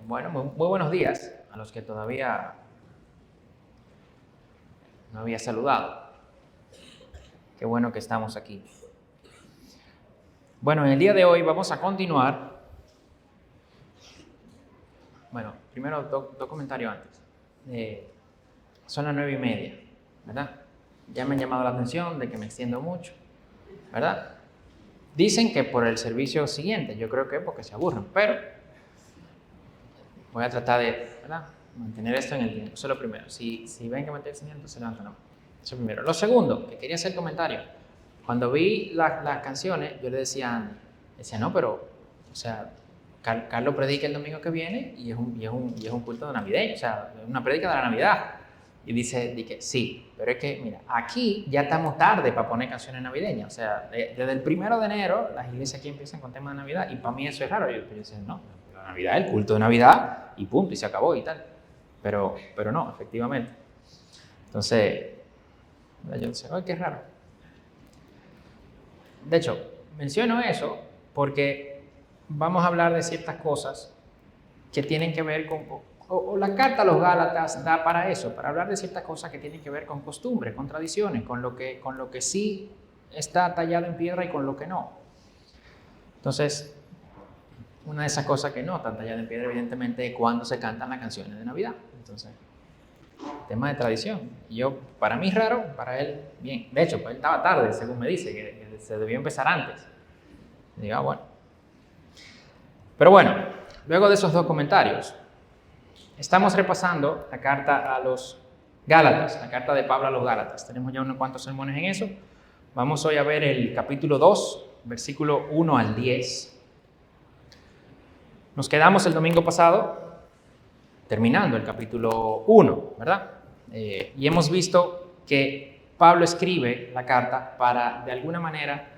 Bueno, muy buenos días a los que todavía no había saludado. Qué bueno que estamos aquí. Bueno, en el día de hoy vamos a continuar. Bueno, primero dos comentarios antes. Son las 9:30, ¿verdad? Ya me han llamado la atención de que me extiendo mucho, ¿verdad? Dicen que por el servicio siguiente, yo creo que es porque se aburren, pero voy a tratar de, ¿verdad?, mantener esto en el tiempo. Eso es lo primero. Si ven que me estoy extendiendo, se levantan. Eso es primero. Lo segundo, que quería hacer comentario. Cuando vi las canciones, yo le decía a Andy, no, pero, o sea, Carlos predica el domingo que viene y es un culto de navideño, o sea, una predica de la Navidad. Y dije, sí, pero es que, mira, aquí ya estamos tarde para poner canciones navideñas. O sea, desde el 1 de enero, las iglesias aquí empiezan con temas de Navidad y para mí eso es raro. Yo decía, no, la Navidad, el culto de Navidad y punto, y se acabó y tal. Pero no, efectivamente. Entonces, yo decía, ay, qué raro. De hecho, menciono eso porque vamos a hablar de ciertas cosas que tienen que ver con, o la carta a los Gálatas da para eso, para hablar de ciertas cosas que tienen que ver con costumbres, con tradiciones, con lo que sí está tallado en piedra y con lo que no. Entonces, una de esas cosas que no están talladas en piedra, evidentemente, es cuando se cantan las canciones de Navidad. Entonces, tema de tradición. Para mí es raro, para él, bien. De hecho, pues él estaba tarde, según me dice, que se debió empezar antes. Digo, bueno. Pero bueno, luego de esos dos comentarios, estamos repasando la carta a los Gálatas, la carta de Pablo a los Gálatas. Tenemos ya unos cuantos sermones en eso. Vamos hoy a ver el capítulo 2, versículo 1 al 10. Nos quedamos el domingo pasado terminando el capítulo 1, ¿verdad? Y hemos visto que Pablo escribe la carta para, de alguna manera,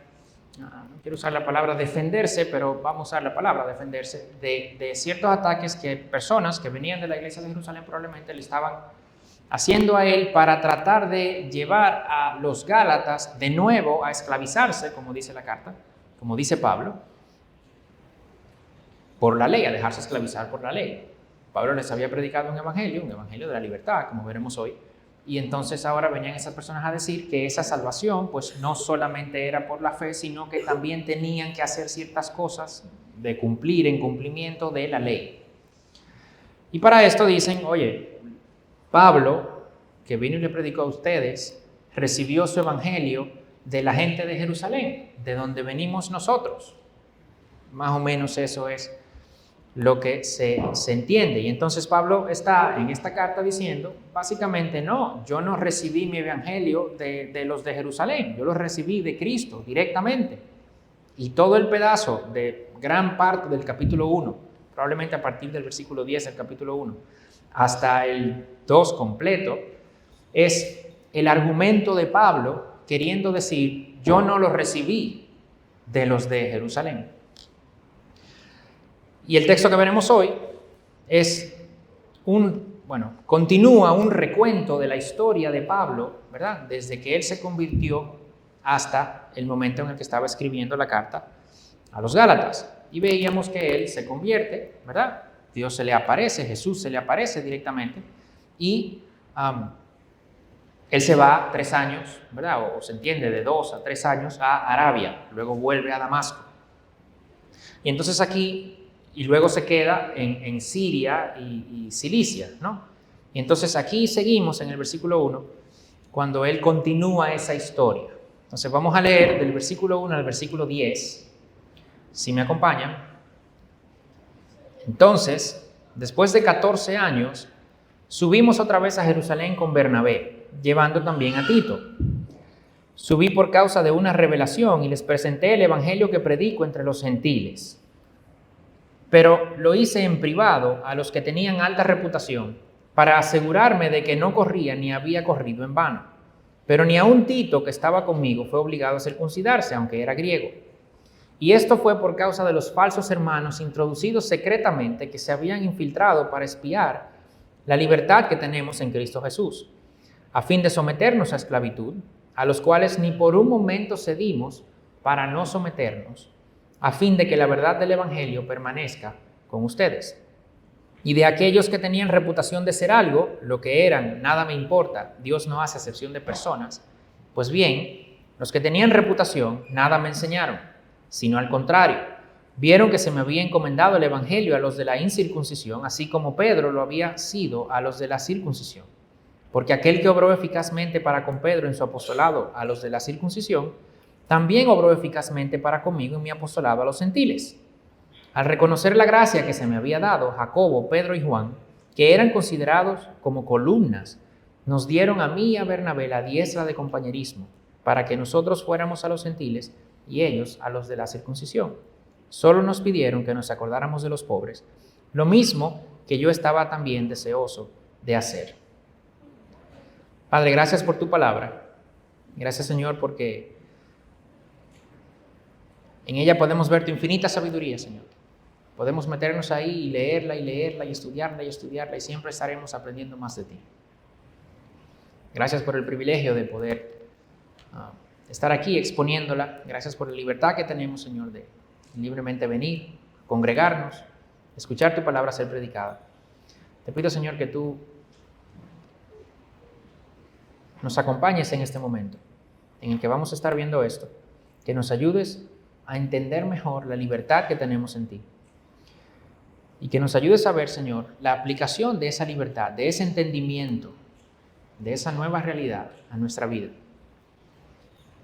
no quiero usar la palabra defenderse, pero vamos a usar la palabra defenderse, de ciertos ataques que personas que venían de la iglesia de Jerusalén probablemente le estaban haciendo a él para tratar de llevar a los Gálatas de nuevo a esclavizarse, como dice la carta, como dice Pablo, por la ley, a dejarse esclavizar por la ley. Pablo les había predicado un evangelio de la libertad, como veremos hoy, y entonces ahora venían esas personas a decir que esa salvación pues no solamente era por la fe, sino que también tenían que hacer ciertas cosas de cumplir en cumplimiento de la ley. Y para esto dicen, oye, Pablo, que vino y le predicó a ustedes, recibió su evangelio de la gente de Jerusalén, de donde venimos nosotros. Más o menos eso es lo que se entiende. Y entonces Pablo está en esta carta diciendo, básicamente, no, yo no recibí mi evangelio de los de Jerusalén, yo lo recibí de Cristo directamente. Y todo el pedazo de gran parte del capítulo 1, probablemente a partir del versículo 10 del capítulo 1, hasta el 2 completo, es el argumento de Pablo queriendo decir, yo no lo recibí de los de Jerusalén. Y el texto que veremos hoy es continúa un recuento de la historia de Pablo, ¿verdad? Desde que él se convirtió hasta el momento en el que estaba escribiendo la carta a los Gálatas. Y veíamos que él se convierte, ¿verdad? Dios se le aparece, Jesús se le aparece directamente y él se va 3 años, ¿verdad? O se entiende de 2 a 3 años a Arabia, luego vuelve a Damasco. Y entonces aquí y luego se queda en Siria y Cilicia, ¿no? Y entonces aquí seguimos en el versículo 1, cuando él continúa esa historia. Entonces vamos a leer del versículo 1 al versículo 10, si me acompañan. Entonces, después de 14 años, subimos otra vez a Jerusalén con Bernabé, llevando también a Tito. Subí por causa de una revelación y les presenté el evangelio que predico entre los gentiles. Pero lo hice en privado a los que tenían alta reputación, para asegurarme de que no corría ni había corrido en vano. Pero ni aun Tito, que estaba conmigo, fue obligado a circuncidarse, aunque era griego. Y esto fue por causa de los falsos hermanos introducidos secretamente que se habían infiltrado para espiar la libertad que tenemos en Cristo Jesús, a fin de someternos a esclavitud, a los cuales ni por un momento cedimos para no someternos, a fin de que la verdad del evangelio permanezca con ustedes. Y de aquellos que tenían reputación de ser algo, lo que eran, nada me importa, Dios no hace acepción de personas. Pues bien, los que tenían reputación, nada me enseñaron, sino al contrario. Vieron que se me había encomendado el evangelio a los de la incircuncisión, así como Pedro lo había sido a los de la circuncisión. Porque aquel que obró eficazmente para con Pedro en su apostolado a los de la circuncisión, también obró eficazmente para conmigo en mi apostolado a los gentiles. Al reconocer la gracia que se me había dado, Jacobo, Pedro y Juan, que eran considerados como columnas, nos dieron a mí y a Bernabé la diestra de compañerismo, para que nosotros fuéramos a los gentiles y ellos a los de la circuncisión. Solo nos pidieron que nos acordáramos de los pobres, lo mismo que yo estaba también deseoso de hacer. Padre, gracias por tu palabra. Gracias, Señor, porque en ella podemos ver tu infinita sabiduría, Señor. Podemos meternos ahí y leerla y estudiarla y siempre estaremos aprendiendo más de ti. Gracias por el privilegio de poder estar aquí exponiéndola. Gracias por la libertad que tenemos, Señor, de libremente venir, congregarnos, escuchar tu palabra ser predicada. Te pido, Señor, que tú nos acompañes en este momento en el que vamos a estar viendo esto, que nos ayudes a entender mejor la libertad que tenemos en ti y que nos ayudes a ver, Señor, la aplicación de esa libertad, de ese entendimiento, de esa nueva realidad a nuestra vida,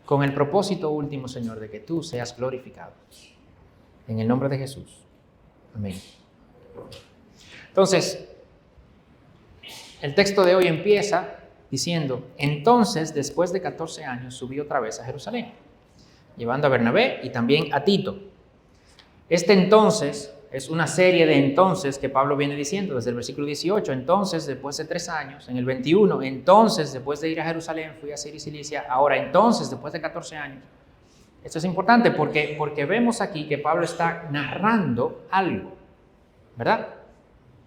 con el propósito último, Señor, de que tú seas glorificado. En el nombre de Jesús. Amén. Entonces, el texto de hoy empieza diciendo: entonces, después de 14 años, subí otra vez a Jerusalén, llevando a Bernabé y también a Tito. Este entonces es una serie de entonces que Pablo viene diciendo desde el versículo 18. Entonces, después de 3 años, en el 21, entonces, después de ir a Jerusalén, fui a Siria y Cilicia. Ahora, entonces, después de 14 años. Esto es importante porque vemos aquí que Pablo está narrando algo, ¿verdad?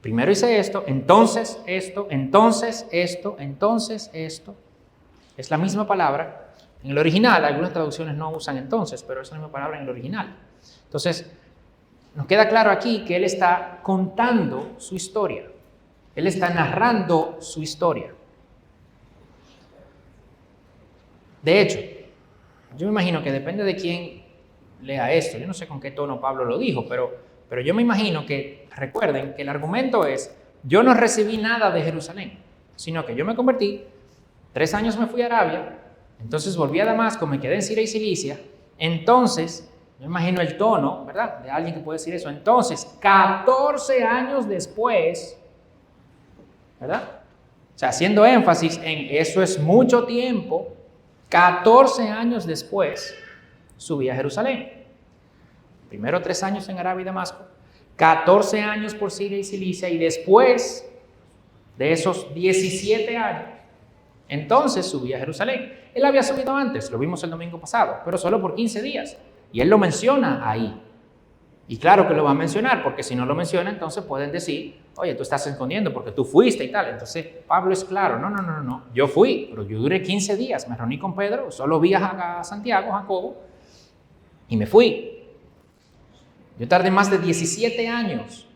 Primero hice esto, entonces esto, entonces esto, entonces esto. Es la misma palabra. En el original, algunas traducciones no usan entonces, pero es la misma palabra en el original. Entonces, nos queda claro aquí que él está contando su historia. Él está narrando su historia. De hecho, yo me imagino que depende de quién lea esto. Yo no sé con qué tono Pablo lo dijo, pero yo me imagino que, recuerden que el argumento es: yo no recibí nada de Jerusalén, sino que yo me convertí, 3 años me fui a Arabia, entonces volví a Damasco, me quedé en Siria y Cilicia. Entonces, yo imagino el tono, ¿verdad?, de alguien que puede decir eso. Entonces, 14 años después, ¿verdad? O sea, haciendo énfasis en eso es mucho tiempo. 14 años después, subí a Jerusalén. Primero 3 años en Arabia y Damasco, 14 años por Siria y Cilicia, y después de esos 17 años, entonces subí a Jerusalén. Él había subido antes, lo vimos el domingo pasado, pero solo por 15 días. Y él lo menciona ahí. Y claro que lo va a mencionar, porque si no lo menciona, entonces pueden decir: oye, tú estás escondiendo porque tú fuiste y tal. Entonces Pablo es claro: no, yo fui, pero yo duré 15 días, me reuní con Pedro, solo vi a Santiago, Jacobo, y me fui. Yo tardé más de 17 años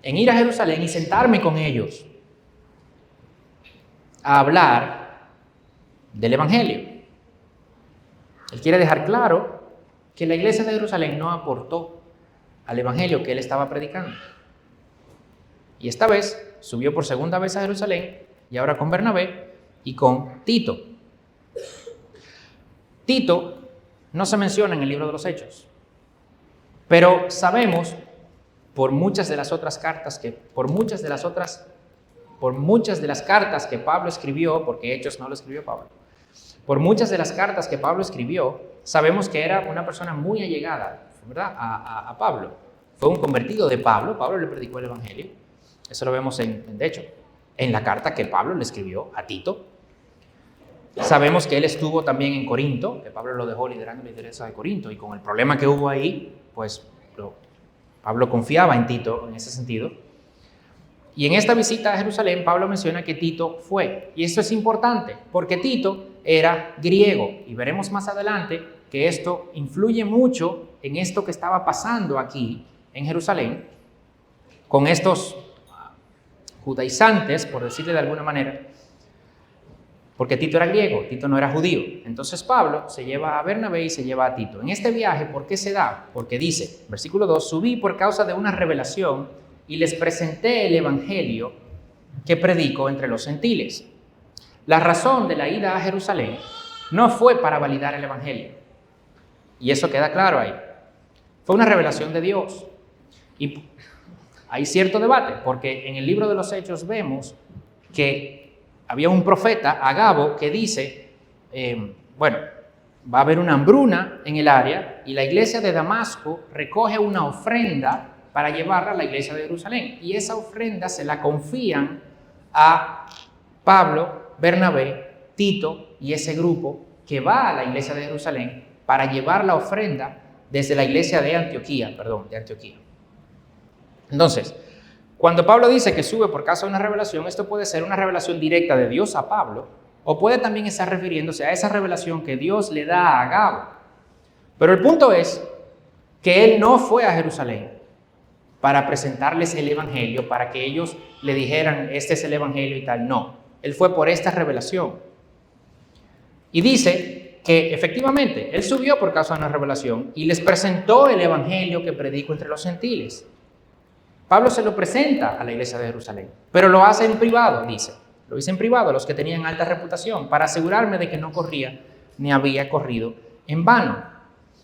en ir a Jerusalén y sentarme con ellos a hablar del evangelio. Él quiere dejar claro que la iglesia de Jerusalén no aportó al evangelio que él estaba predicando. Y esta vez subió por segunda vez a Jerusalén, y ahora con Bernabé y con Tito. Tito no se menciona en el libro de los Hechos, pero sabemos por muchas de las cartas que Pablo escribió, porque Hechos no lo escribió Pablo, por muchas de las cartas que Pablo escribió, sabemos que era una persona muy allegada, ¿verdad?, a Pablo. Fue un convertido de Pablo. Pablo le predicó el evangelio. Eso lo vemos de hecho, en la carta que Pablo le escribió a Tito. Sabemos que él estuvo también en Corinto, que Pablo lo dejó liderando la lideresa de Corinto, y con el problema que hubo ahí, pues Pablo confiaba en Tito en ese sentido. Y en esta visita a Jerusalén, Pablo menciona que Tito fue. Y esto es importante, porque Tito era griego, y veremos más adelante que esto influye mucho en esto que estaba pasando aquí en Jerusalén, con estos judaizantes, por decirle de alguna manera, porque Tito era griego, Tito no era judío. Entonces Pablo se lleva a Bernabé y se lleva a Tito. En este viaje, ¿por qué se da? Porque dice, versículo 2, subí por causa de una revelación y les presenté el evangelio que predico entre los gentiles. La razón de la ida a Jerusalén no fue para validar el evangelio. Y eso queda claro ahí. Fue una revelación de Dios. Y hay cierto debate, porque en el libro de los Hechos vemos que había un profeta, Agabo, que dice, va a haber una hambruna en el área y la iglesia de Damasco recoge una ofrenda para llevarla a la iglesia de Jerusalén. Y esa ofrenda se la confían a Pablo, Bernabé, Tito y ese grupo que va a la iglesia de Jerusalén para llevar la ofrenda desde la iglesia de Antioquía. Entonces, cuando Pablo dice que sube por causa de una revelación, esto puede ser una revelación directa de Dios a Pablo, o puede también estar refiriéndose a esa revelación que Dios le da a Agabo. Pero el punto es que él no fue a Jerusalén para presentarles el evangelio, para que ellos le dijeran, este es el evangelio y tal. No, él fue por esta revelación. Y dice que efectivamente, él subió por causa de una revelación y les presentó el evangelio que predico entre los gentiles. Pablo se lo presenta a la iglesia de Jerusalén, pero lo hace en privado, dice. Lo hice en privado a los que tenían alta reputación, para asegurarme de que no corría ni había corrido en vano.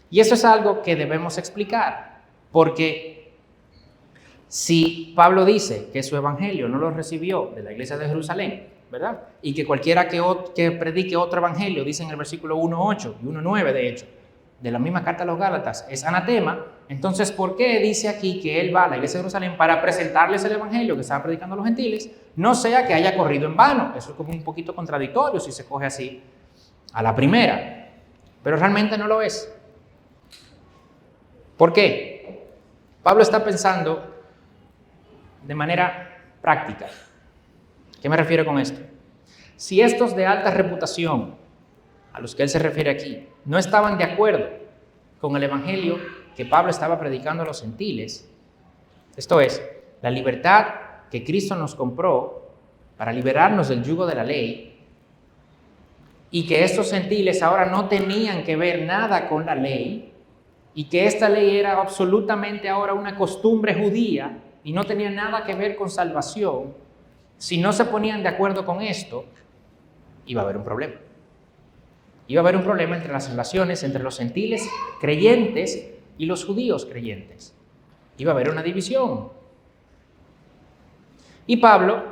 Y eso es algo que debemos explicar, porque si Pablo dice que su evangelio no lo recibió de la iglesia de Jerusalén, ¿verdad? Y que cualquiera que predique otro evangelio, dice en el versículo 1.8 y 1.9 de hecho, de la misma carta a los Gálatas, es anatema. Entonces, ¿por qué dice aquí que él va a la iglesia de Jerusalén para presentarles el evangelio que estaba predicando a los gentiles? No sea que haya corrido en vano. Eso es como un poquito contradictorio si se coge así a la primera. Pero realmente no lo es. ¿Por qué? Pablo está pensando de manera práctica. ¿Qué me refiero con esto? Si estos de alta reputación, a los que él se refiere aquí, no estaban de acuerdo con el evangelio que Pablo estaba predicando a los gentiles, esto es, la libertad que Cristo nos compró para liberarnos del yugo de la ley, y que estos gentiles ahora no tenían que ver nada con la ley, y que esta ley era absolutamente ahora una costumbre judía y no tenía nada que ver con salvación, si no se ponían de acuerdo con esto, iba a haber un problema. Iba a haber un problema entre las relaciones entre los gentiles creyentes y los judíos creyentes. Iba a haber una división. Y Pablo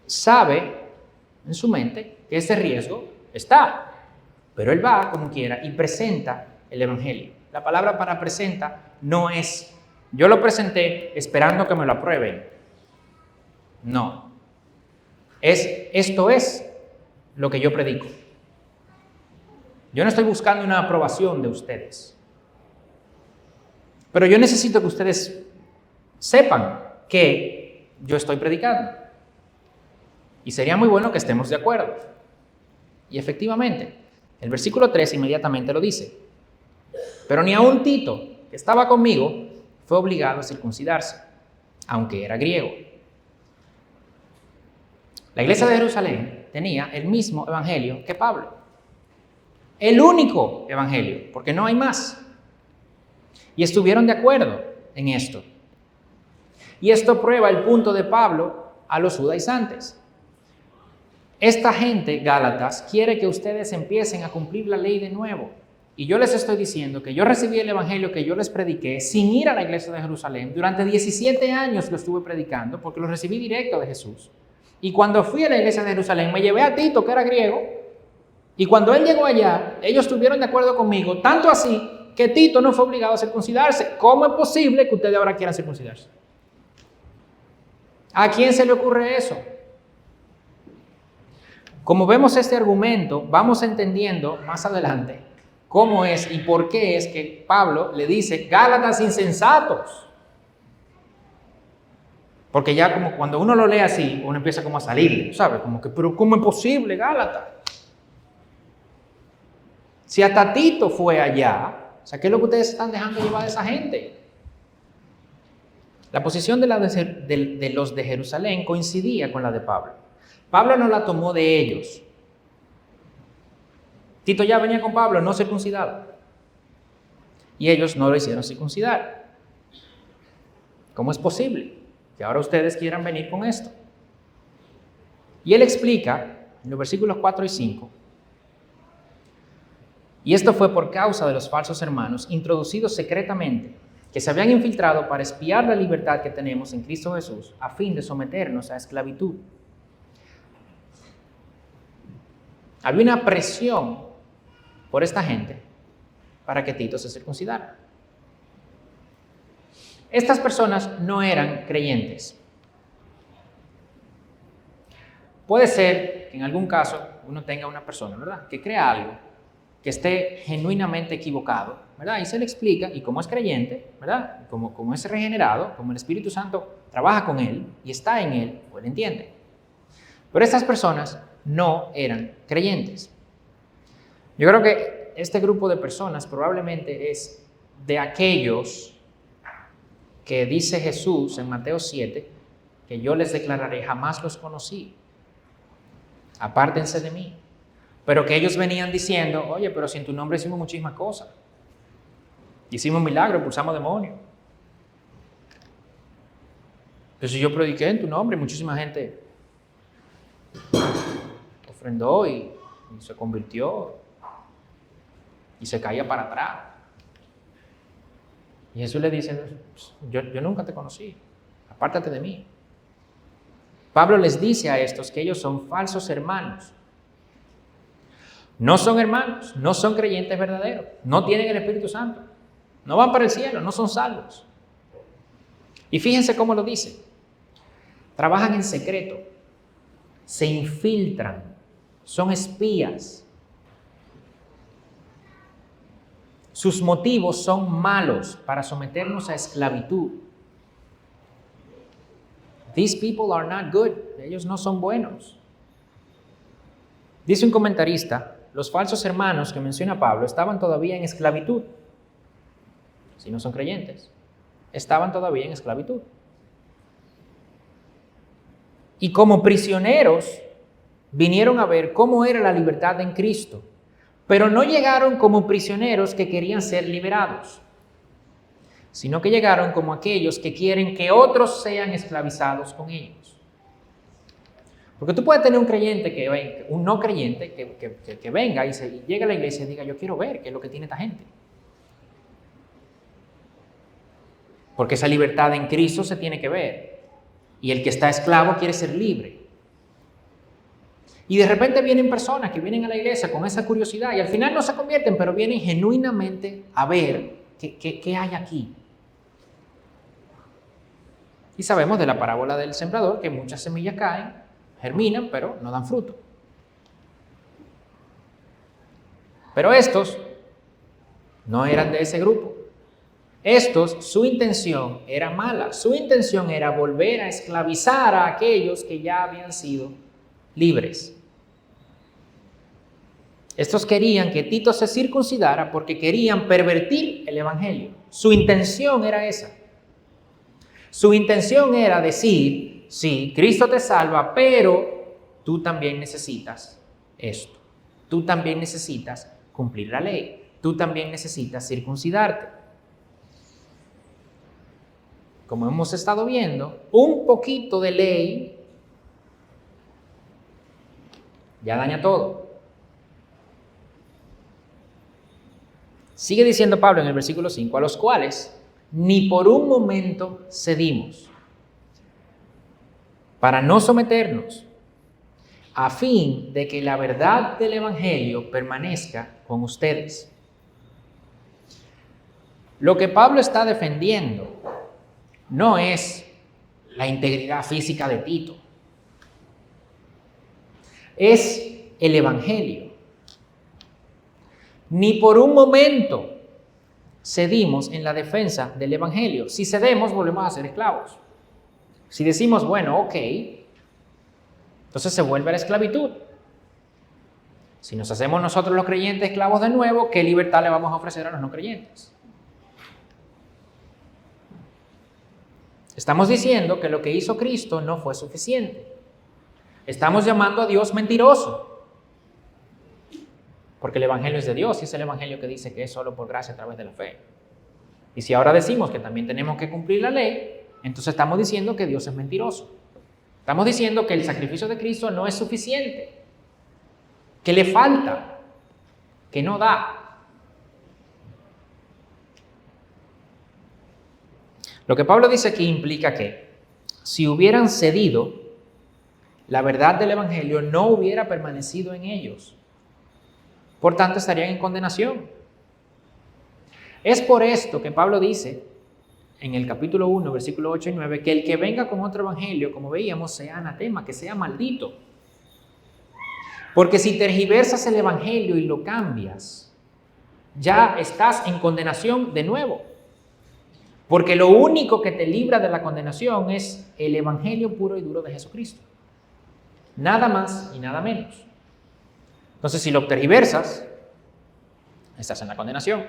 sabe en su mente que ese riesgo está, pero él va como quiera y presenta el evangelio. La palabra para presenta no es, yo lo presenté esperando que me lo aprueben. No. Esto es lo que yo predico. Yo no estoy buscando una aprobación de ustedes. Pero yo necesito que ustedes sepan que yo estoy predicando. Y sería muy bueno que estemos de acuerdo. Y efectivamente, el versículo 3 inmediatamente lo dice. Pero ni aun Tito, que estaba conmigo, fue obligado a circuncidarse, aunque era griego. La iglesia de Jerusalén tenía el mismo evangelio que Pablo. El único evangelio, porque no hay más. Y estuvieron de acuerdo en esto. Y esto prueba el punto de Pablo a los judaizantes. Esta gente, Gálatas, quiere que ustedes empiecen a cumplir la ley de nuevo. Y yo les estoy diciendo que yo recibí el evangelio que yo les prediqué sin ir a la iglesia de Jerusalén. Durante 17 años lo estuve predicando porque lo recibí directo de Jesús. Y cuando fui a la iglesia de Jerusalén, me llevé a Tito, que era griego. Y cuando él llegó allá, ellos estuvieron de acuerdo conmigo, tanto así que Tito no fue obligado a circuncidarse. ¿Cómo es posible que ustedes ahora quieran circuncidarse? ¿A quién se le ocurre eso? Como vemos este argumento, vamos entendiendo más adelante cómo es y por qué es que Pablo le dice Gálatas insensatos. Porque ya como cuando uno lo lee así, uno empieza como a salirle, ¿sabes? Como que, pero ¿cómo es posible, Gálatas? Si hasta Tito fue allá, o sea, ¿qué es lo que ustedes están dejando llevar de esa gente? La posición de los de Jerusalén coincidía con la de Pablo. Pablo no la tomó de ellos. Tito ya venía con Pablo no circuncidado. Y ellos no lo hicieron circuncidar. ¿Cómo es posible que ahora ustedes quieran venir con esto? Y él explica en los versículos 4 y 5. Y esto fue por causa de los falsos hermanos introducidos secretamente, que se habían infiltrado para espiar la libertad que tenemos en Cristo Jesús, a fin de someternos a esclavitud. Había una presión por esta gente para que Tito se circuncidara. Estas personas no eran creyentes. Puede ser que en algún caso uno tenga una persona, ¿verdad?, que crea algo, que esté genuinamente equivocado, ¿verdad? Y se le explica, y como es creyente, ¿verdad?, como es regenerado, como el Espíritu Santo trabaja con él y está en él, pues él entiende. Pero estas personas no eran creyentes. Yo creo que este grupo de personas probablemente es de aquellos que dice Jesús en Mateo 7, que yo les declararé, jamás los conocí, apártense de mí. Pero que ellos venían diciendo, oye, pero si en tu nombre hicimos muchísimas cosas. Hicimos milagros, expulsamos demonios. Pero si yo prediqué en tu nombre, muchísima gente ofrendó y se convirtió y se caía para atrás. Y Jesús le dice, yo nunca te conocí, apártate de mí. Pablo les dice a estos que ellos son falsos hermanos. No son hermanos, no son creyentes verdaderos, no tienen el Espíritu Santo, no van para el cielo, no son salvos. Y fíjense cómo lo dice. Trabajan en secreto, se infiltran, son espías. Sus motivos son malos para someternos a esclavitud. These people are not good. Ellos no son buenos. Dice un comentarista, los falsos hermanos que menciona Pablo estaban todavía en esclavitud. Si no son creyentes, estaban todavía en esclavitud. Y como prisioneros vinieron a ver cómo era la libertad en Cristo, pero no llegaron como prisioneros que querían ser liberados, sino que llegaron como aquellos que quieren que otros sean esclavizados con ellos. Porque tú puedes tener un creyente, un no creyente, que venga y llegue a la iglesia y diga, yo quiero ver qué es lo que tiene esta gente. Porque esa libertad en Cristo se tiene que ver. Y el que está esclavo quiere ser libre. Y de repente vienen personas que vienen a la iglesia con esa curiosidad y al final no se convierten, pero vienen genuinamente a ver qué hay aquí. Y sabemos de la parábola del sembrador que muchas semillas caen, germinan, pero no dan fruto. Pero estos no eran de ese grupo. Estos, su intención era mala. Su intención era volver a esclavizar a aquellos que ya habían sido libres. Estos querían que Tito se circuncidara porque querían pervertir el evangelio. Su intención era esa. Su intención era decir, sí, Cristo te salva, pero tú también necesitas esto. Tú también necesitas cumplir la ley. Tú también necesitas circuncidarte. Como hemos estado viendo, un poquito de ley ya daña todo. Sigue diciendo Pablo en el versículo 5, a los cuales ni por un momento cedimos, para no someternos, a fin de que la verdad del evangelio permanezca con ustedes. Lo que Pablo está defendiendo no es la integridad física de Tito, es el evangelio. Ni por un momento cedimos en la defensa del evangelio. Si cedemos, volvemos a ser esclavos. Si decimos, bueno, ok, entonces se vuelve a la esclavitud. Si nos hacemos nosotros los creyentes esclavos de nuevo, ¿qué libertad le vamos a ofrecer a los no creyentes? Estamos diciendo que lo que hizo Cristo no fue suficiente. Estamos llamando a Dios mentiroso. Porque el Evangelio es de Dios y es el Evangelio que dice que es solo por gracia a través de la fe. Y si ahora decimos que también tenemos que cumplir la ley, entonces estamos diciendo que Dios es mentiroso. Estamos diciendo que el sacrificio de Cristo no es suficiente, que le falta, que no da. Lo que Pablo dice aquí implica que si hubieran cedido, la verdad del Evangelio no hubiera permanecido en ellos. Por tanto, estarían en condenación. Es por esto que Pablo dice en el capítulo 1, versículos 8 y 9, que el que venga con otro evangelio, como veíamos, sea anatema, que sea maldito. Porque si tergiversas el evangelio y lo cambias, ya estás en condenación de nuevo. Porque lo único que te libra de la condenación es el evangelio puro y duro de Jesucristo. Nada más y nada menos. Entonces, si lo tergiversas, estás en la condenación.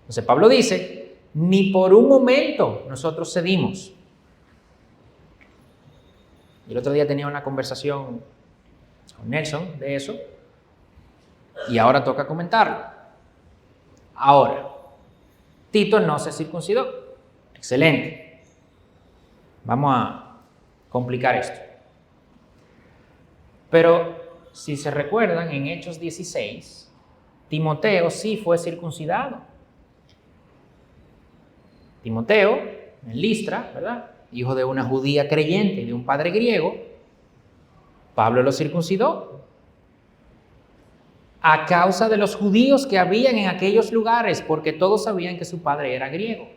Entonces, Pablo dice, ni por un momento nosotros cedimos. Y el otro día tenía una conversación con Nelson de eso, y ahora toca comentarlo. Ahora, Tito no se circuncidó. Excelente. Vamos a complicar esto. Pero si se recuerdan, en Hechos 16, Timoteo sí fue circuncidado. Timoteo, en Listra, ¿verdad? Hijo de una judía creyente y de un padre griego, Pablo lo circuncidó a causa de los judíos que habían en aquellos lugares, porque todos sabían que su padre era griego.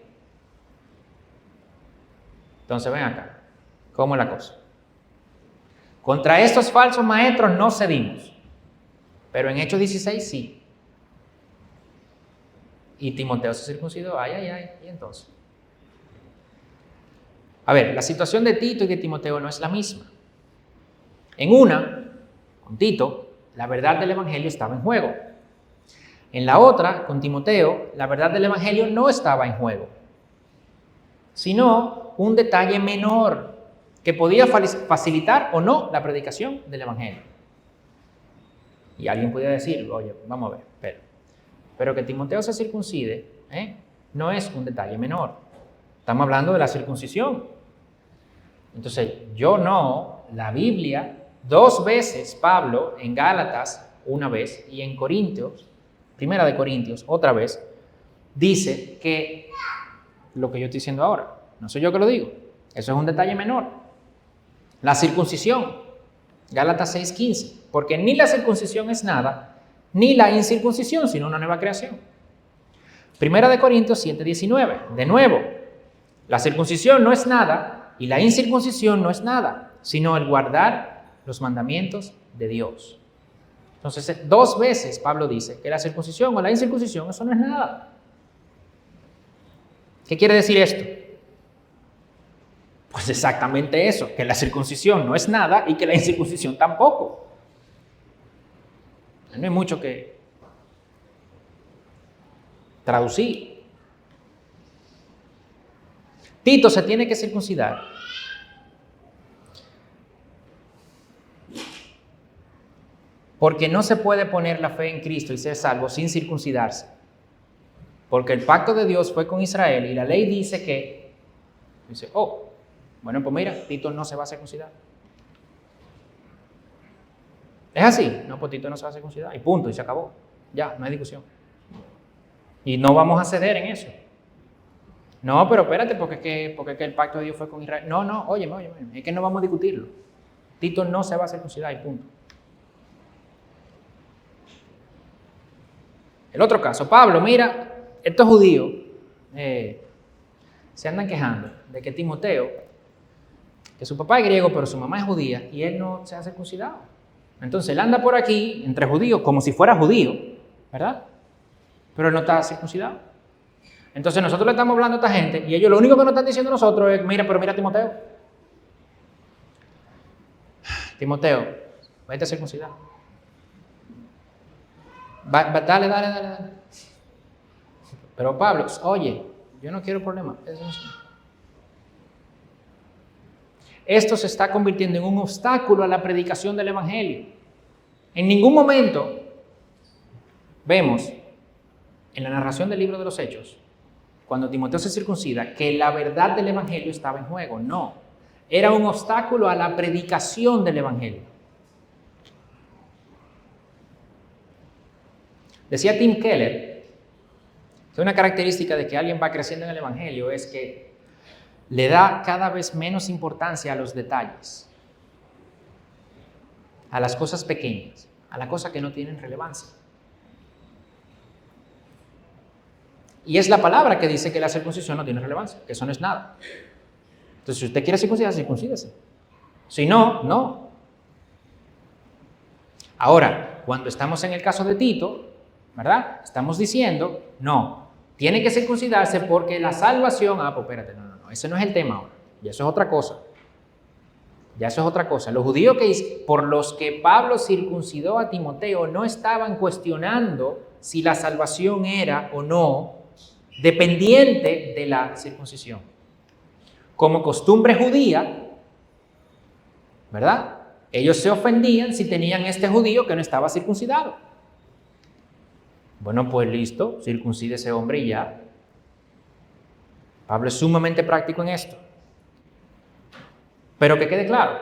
Entonces ven acá, ¿cómo es la cosa? Contra estos falsos maestros no cedimos, pero en Hechos 16 sí. Y Timoteo se circuncidó, y entonces. A ver, la situación de Tito y de Timoteo no es la misma. En una, con Tito, la verdad del Evangelio estaba en juego. En la otra, con Timoteo, la verdad del Evangelio no estaba en juego, sino un detalle menor que podía facilitar o no la predicación del Evangelio. Y alguien podría decir, oye, vamos a ver, pero que Timoteo se circuncide, no es un detalle menor. Estamos hablando de la circuncisión. Entonces, la Biblia, 2 veces Pablo en Gálatas, una vez, y en Corintios, Primera de Corintios, otra vez, dice que lo que yo estoy diciendo ahora, no soy yo que lo digo, eso es un detalle menor. La circuncisión, Gálatas 6:15, porque ni la circuncisión es nada, ni la incircuncisión, sino una nueva creación. Primera de Corintios 7:19, de nuevo, la circuncisión no es nada y la incircuncisión no es nada, sino el guardar los mandamientos de Dios. Entonces, 2 veces Pablo dice que la circuncisión o la incircuncisión, eso no es nada. ¿Qué quiere decir esto? Pues exactamente eso, que la circuncisión no es nada y que la incircuncisión tampoco. No hay mucho que traducir. Tito se tiene que circuncidar porque no se puede poner la fe en Cristo y ser salvo sin circuncidarse. Porque el pacto de Dios fue con Israel y la ley dice que, bueno, pues mira, Tito no se va a circuncidar. ¿Es así? No, pues Tito no se va a circuncidar y punto, y se acabó. Ya, no hay discusión. Y no vamos a ceder en eso. No, pero espérate, porque el pacto de Dios fue con Israel. No, óyeme, es que no vamos a discutirlo. Tito no se va a circuncidar y punto. El otro caso, Pablo, mira, estos judíos se andan quejando de que Timoteo, que su papá es griego, pero su mamá es judía, y él no se ha circuncidado. Entonces él anda por aquí entre judíos como si fuera judío, ¿verdad? Pero él no está circuncidado. Entonces nosotros le estamos hablando a esta gente y ellos lo único que nos están diciendo a nosotros es, mira a Timoteo. Timoteo, vete a circuncidar. Dale. Pero Pablo, oye, yo no quiero problemas. esto se está convirtiendo en un obstáculo a la predicación del Evangelio. En ningún momento vemos en la narración del libro de los Hechos, cuando Timoteo se circuncida, que la verdad del Evangelio estaba en juego. No, era un obstáculo a la predicación del Evangelio. Decía Tim Keller que una característica de que alguien va creciendo en el Evangelio es que le da cada vez menos importancia a los detalles, a las cosas pequeñas, a las cosas que no tienen relevancia. Y es la palabra que dice que la circuncisión no tiene relevancia, que eso no es nada. Entonces, si usted quiere circuncidarse, circuncídese. Si no, no. Ahora, cuando estamos en el caso de Tito, ¿verdad? Estamos diciendo, no, tiene que circuncidarse porque la salvación, pues espérate, no, ese no es el tema ahora, y eso es otra cosa. Ya eso es otra cosa. Los judíos por los que Pablo circuncidó a Timoteo no estaban cuestionando si la salvación era o no dependiente de la circuncisión. Como costumbre judía, ¿verdad? Ellos se ofendían si tenían este judío que no estaba circuncidado. Bueno, pues listo, circuncide ese hombre y ya. Pablo es sumamente práctico en esto. Pero que quede claro,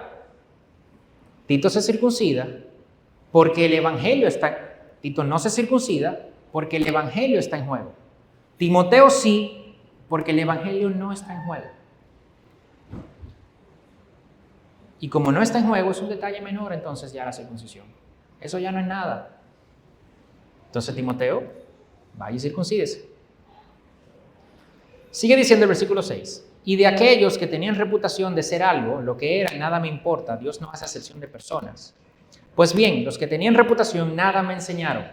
Tito se circuncida porque el Evangelio está... Tito no se circuncida porque el Evangelio está en juego. Timoteo sí, porque el Evangelio no está en juego. Y como no está en juego, es un detalle menor, entonces ya la circuncisión. Eso ya no es nada. Entonces Timoteo, vaya y circuncídese. Sigue diciendo el versículo 6. Y de aquellos que tenían reputación de ser algo, lo que era, nada me importa, Dios no hace acepción de personas. Pues bien, los que tenían reputación nada me enseñaron.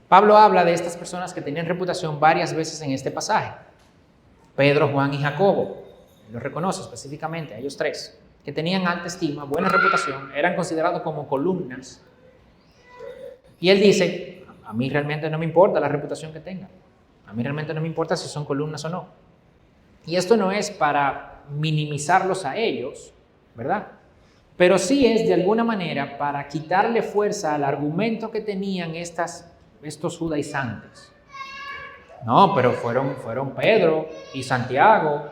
Pablo habla de estas personas que tenían reputación varias veces en este pasaje. Pedro, Juan y Jacobo, los reconoce específicamente, a ellos tres, que tenían alta estima, buena reputación, eran considerados como columnas. Y él dice, a mí realmente no me importa la reputación que tengan. A mí realmente no me importa si son columnas o no. Y esto no es para minimizarlos a ellos, ¿verdad? Pero sí es de alguna manera para quitarle fuerza al argumento que tenían estos judaizantes. No, pero fueron Pedro y Santiago,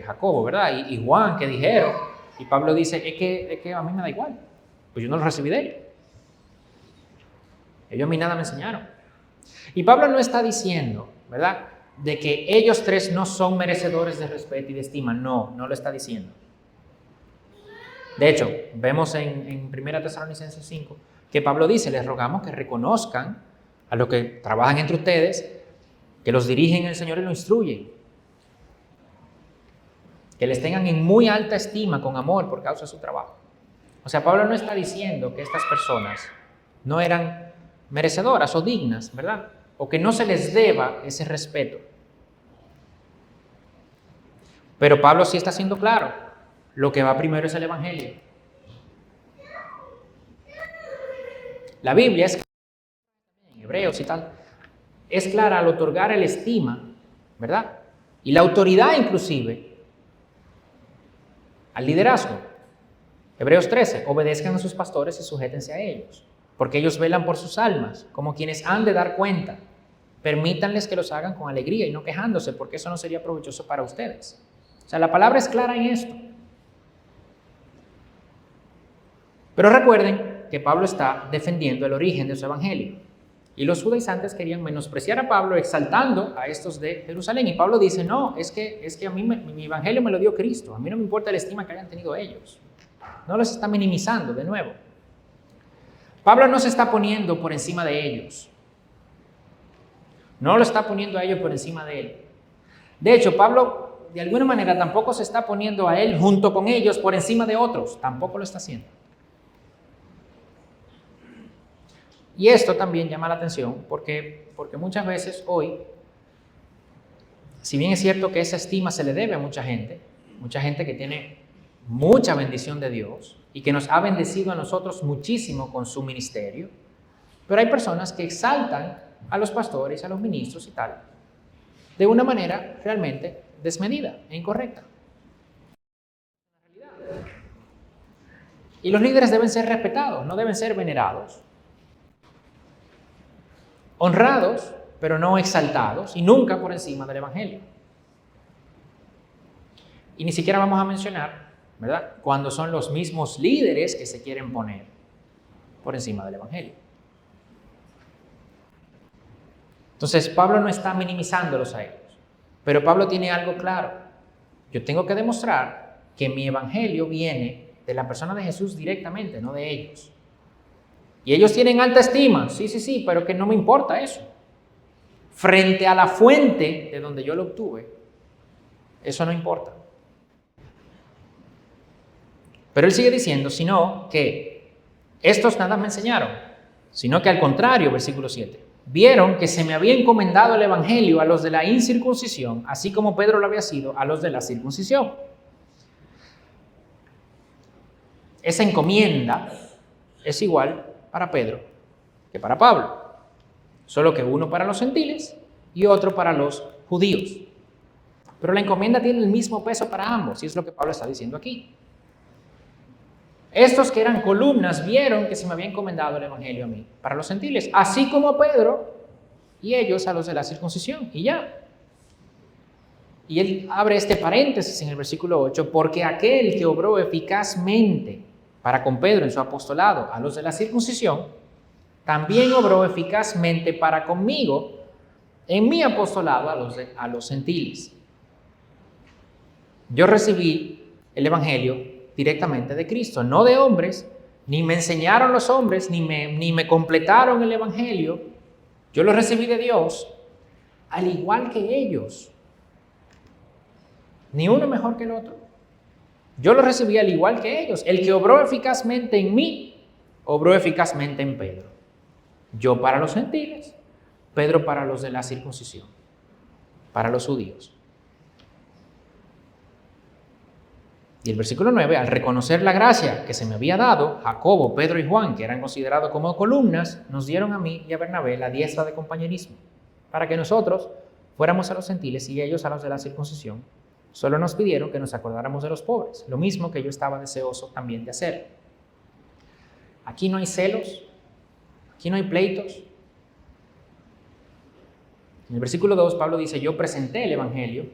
Jacobo, ¿verdad? Y Juan que dijeron. Y Pablo dice, es que a mí me da igual. Pues yo no lo recibí de ellos. Ellos a mí nada me enseñaron. Y Pablo no está diciendo, ¿verdad?, de que ellos tres no son merecedores de respeto y de estima. No, no lo está diciendo. De hecho, vemos en 1 Tesalonicenses 5 que Pablo dice, les rogamos que reconozcan a los que trabajan entre ustedes, que los dirigen el Señor y los instruyen. Que les tengan en muy alta estima, con amor, por causa de su trabajo. O sea, Pablo no está diciendo que estas personas no eran merecedoras o dignas, ¿verdad? O que no se les deba ese respeto. Pero Pablo sí está siendo claro, lo que va primero es el Evangelio. La Biblia es clara, en Hebreos y tal, es clara al otorgar el estima, ¿verdad? Y la autoridad inclusive al liderazgo. Hebreos 13, obedezcan a sus pastores y sujétense a ellos, porque ellos velan por sus almas, como quienes han de dar cuenta. Permítanles que los hagan con alegría y no quejándose, porque eso no sería provechoso para ustedes. O sea, la palabra es clara en esto. Pero recuerden que Pablo está defendiendo el origen de su evangelio. Y los judaizantes querían menospreciar a Pablo exaltando a estos de Jerusalén. Y Pablo dice, no, es que a mí mi evangelio me lo dio Cristo. A mí no me importa la estima que hayan tenido ellos. No los está minimizando de nuevo. Pablo no se está poniendo por encima de ellos. No lo está poniendo a ellos por encima de él. De hecho, Pablo de alguna manera tampoco se está poniendo a él junto con ellos por encima de otros. Tampoco lo está haciendo. Y esto también llama la atención porque muchas veces hoy, si bien es cierto que esa estima se le debe a mucha gente que tiene mucha bendición de Dios y que nos ha bendecido a nosotros muchísimo con su ministerio, pero hay personas que exaltan a los pastores, a los ministros y tal, de una manera realmente desmedida e incorrecta. Y los líderes deben ser respetados, no deben ser venerados. Honrados, pero no exaltados y nunca por encima del Evangelio. Y ni siquiera vamos a mencionar, ¿verdad?, cuando son los mismos líderes que se quieren poner por encima del Evangelio. Entonces, Pablo no está minimizándolos a ellos, pero Pablo tiene algo claro. Yo tengo que demostrar que mi Evangelio viene de la persona de Jesús directamente, no de ellos. Y ellos tienen alta estima, sí, pero que no me importa eso. Frente a la fuente de donde yo lo obtuve, eso no importa. Pero él sigue diciendo, sino que estos nada me enseñaron, sino que al contrario, versículo 7, vieron que se me había encomendado el Evangelio a los de la incircuncisión, así como Pedro lo había sido a los de la circuncisión. Esa encomienda es igual para Pedro que para Pablo, solo que uno para los gentiles y otro para los judíos. Pero la encomienda tiene el mismo peso para ambos, y es lo que Pablo está diciendo aquí. Estos que eran columnas vieron que se me había encomendado el Evangelio a mí, para los gentiles, así como Pedro y ellos a los de la circuncisión, y ya. Y él abre este paréntesis en el versículo 8, porque aquel que obró eficazmente para con Pedro en su apostolado a los de la circuncisión, también obró eficazmente para conmigo en mi apostolado a los gentiles. Yo recibí el Evangelio directamente de Cristo, no de hombres, ni me enseñaron los hombres, ni me completaron el Evangelio. Yo lo recibí de Dios, al igual que ellos. Ni uno mejor que el otro. Yo lo recibí al igual que ellos. El que obró eficazmente en mí, obró eficazmente en Pedro. Yo para los gentiles, Pedro para los de la circuncisión, para los judíos. Y el versículo 9, al reconocer la gracia que se me había dado, Jacobo, Pedro y Juan, que eran considerados como columnas, nos dieron a mí y a Bernabé la diestra de compañerismo, para que nosotros fuéramos a los gentiles y ellos a los de la circuncisión. Solo nos pidieron que nos acordáramos de los pobres, lo mismo que yo estaba deseoso también de hacer. Aquí no hay celos, aquí no hay pleitos. En el versículo 2, Pablo dice, yo presenté el Evangelio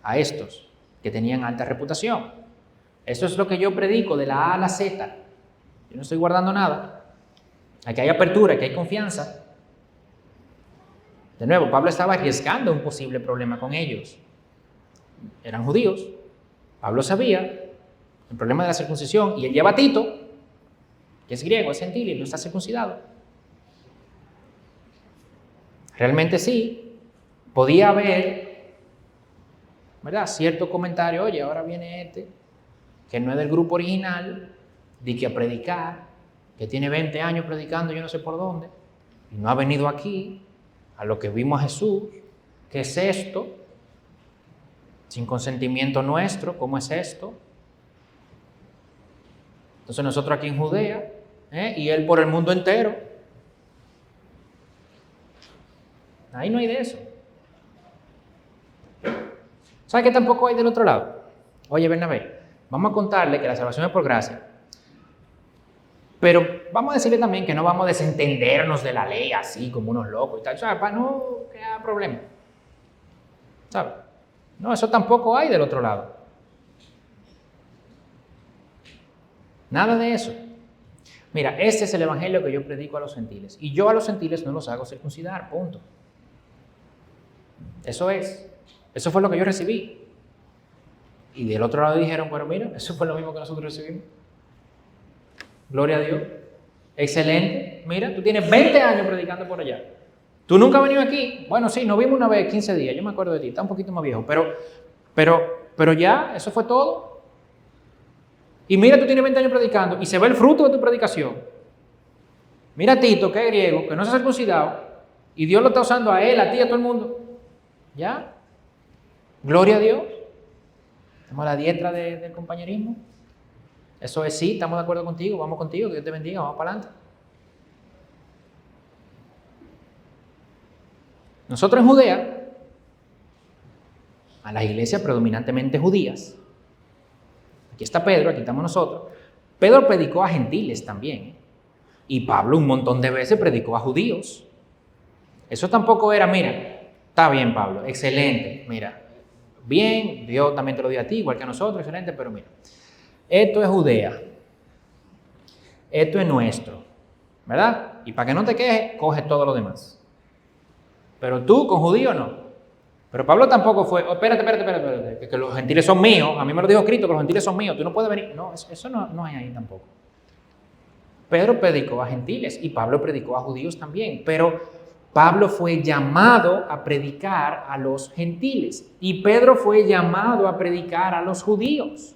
a estos que tenían alta reputación. Eso es lo que yo predico de la A a la Z. Yo no estoy guardando nada. Aquí hay apertura, aquí hay confianza. De nuevo, Pablo estaba arriesgando un posible problema con ellos. Eran judíos. Pablo sabía el problema de la circuncisión y él lleva a Tito, que es griego, es gentil y no está circuncidado. Realmente sí, podía haber, ¿verdad?, cierto comentario, oye, ahora viene este, que no es del grupo original, de que a predicar, que tiene 20 años predicando yo no sé por dónde, y no ha venido aquí, a lo que vimos a Jesús. ¿Qué es esto? Sin consentimiento nuestro, ¿cómo es esto? Entonces nosotros aquí en Judea, y él por el mundo entero. Ahí no hay de eso. ¿Sabe qué tampoco hay del otro lado? Oye, Bernabé, vamos a contarle que la salvación es por gracia. Pero vamos a decirle también que no vamos a desentendernos de la ley así como unos locos y tal. O sea, para no crear problema. ¿Sabe? No, eso tampoco hay del otro lado. Nada de eso. Mira, este es el evangelio que yo predico a los gentiles. Y yo a los gentiles no los hago circuncidar, punto. Eso es. Eso fue lo que yo recibí. Y del otro lado dijeron, bueno, mira, eso fue lo mismo que nosotros recibimos. Gloria a Dios. Excelente. Mira, tú tienes 20 años predicando por allá. ¿Tú nunca has venido aquí? Bueno, sí, nos vimos una vez, 15 días. Yo me acuerdo de ti. Está un poquito más viejo. Pero ya, eso fue todo. Y mira, tú tienes 20 años predicando y se ve el fruto de tu predicación. Mira a Tito, que es griego, que no se ha circuncidado. Y Dios lo está usando a él, a ti, a todo el mundo. ¿Ya? Gloria a Dios. Estamos a la diestra del compañerismo. Eso es, sí, estamos de acuerdo contigo, vamos contigo, que Dios te bendiga, vamos para adelante. Nosotros en Judea, a las iglesias predominantemente judías, aquí está Pedro, aquí estamos nosotros, Pedro predicó a gentiles también. Y Pablo un montón de veces predicó a judíos. Eso tampoco era, mira, está bien Pablo, excelente, mira, bien, Dios también te lo dio a ti, igual que a nosotros, excelente, pero mira, esto es Judea, esto es nuestro, ¿verdad? Y para que no te quejes, coge todo lo demás. Pero tú con judío no. Pero Pablo tampoco fue, oh, espérate, que los gentiles son míos, a mí me lo dijo Cristo, que los gentiles son míos, tú no puedes venir. No, eso no hay ahí tampoco. Pedro predicó a gentiles y Pablo predicó a judíos también, pero Pablo fue llamado a predicar a los gentiles y Pedro fue llamado a predicar a los judíos.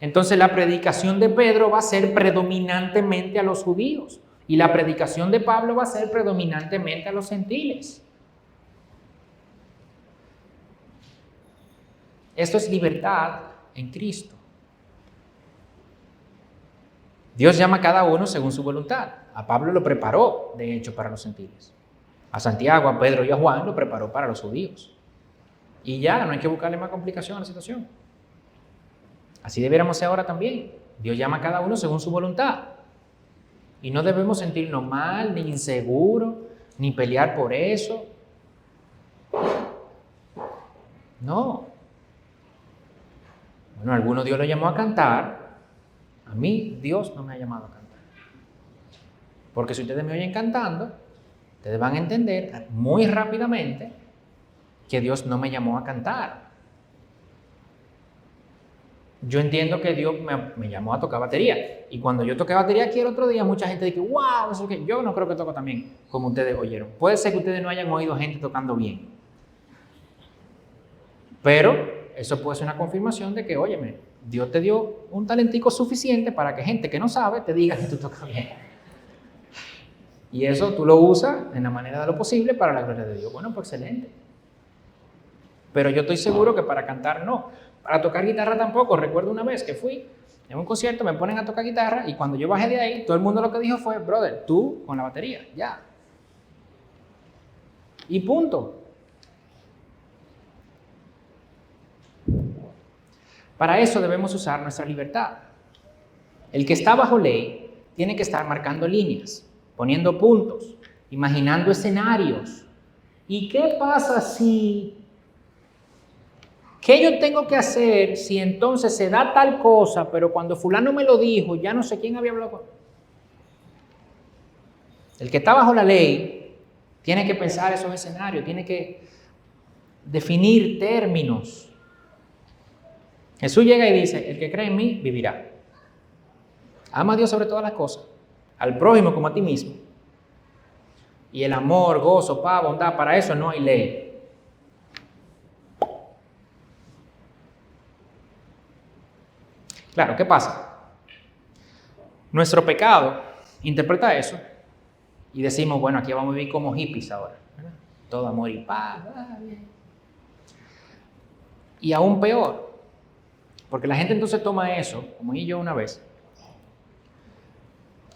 Entonces la predicación de Pedro va a ser predominantemente a los judíos y la predicación de Pablo va a ser predominantemente a los gentiles. Esto es libertad en Cristo. Dios llama a cada uno según su voluntad. A Pablo lo preparó, de hecho, para los gentiles. A Santiago, a Pedro y a Juan lo preparó para los judíos. Y ya, no hay que buscarle más complicación a la situación. Así debiéramos ser ahora también. Dios llama a cada uno según su voluntad. Y no debemos sentirnos mal, ni inseguros, ni pelear por eso. No. Bueno, a algunos Dios lo llamó a cantar. A mí Dios no me ha llamado a cantar. Porque si ustedes me oyen cantando, ustedes van a entender muy rápidamente que Dios no me llamó a cantar. Yo entiendo que Dios me llamó a tocar batería. Y cuando yo toqué batería aquí el otro día, mucha gente dice, wow, eso que yo no creo que toco tan bien como ustedes oyeron. Puede ser que ustedes no hayan oído gente tocando bien. Pero eso puede ser una confirmación de que, óyeme, Dios te dio un talentico suficiente para que gente que no sabe te diga que tú tocas bien. Y eso tú lo usas en la manera de lo posible para la gloria de Dios. Bueno, pues excelente. Pero yo estoy seguro que para cantar no. Para tocar guitarra tampoco. Recuerdo una vez que fui en un concierto, me ponen a tocar guitarra y cuando yo bajé de ahí, todo el mundo lo que dijo fue, brother, tú con la batería, ya. Y punto. Para eso debemos usar nuestra libertad. El que está bajo ley tiene que estar marcando líneas, poniendo puntos, imaginando escenarios. ¿Y qué pasa si... ¿Qué yo tengo que hacer si entonces se da tal cosa, pero cuando fulano me lo dijo, ya no sé quién había hablado con él? El que está bajo la ley tiene que pensar esos escenarios, tiene que definir términos. Jesús llega y dice, el que cree en mí vivirá. Ama a Dios sobre todas las cosas, al prójimo como a ti mismo. Y el amor, gozo, paz, bondad, para eso no hay ley. Claro, ¿qué pasa? Nuestro pecado interpreta eso y decimos, bueno, aquí vamos a vivir como hippies ahora, ¿verdad? Todo amor y paz. Y aún peor, porque la gente entonces toma eso, como yo una vez,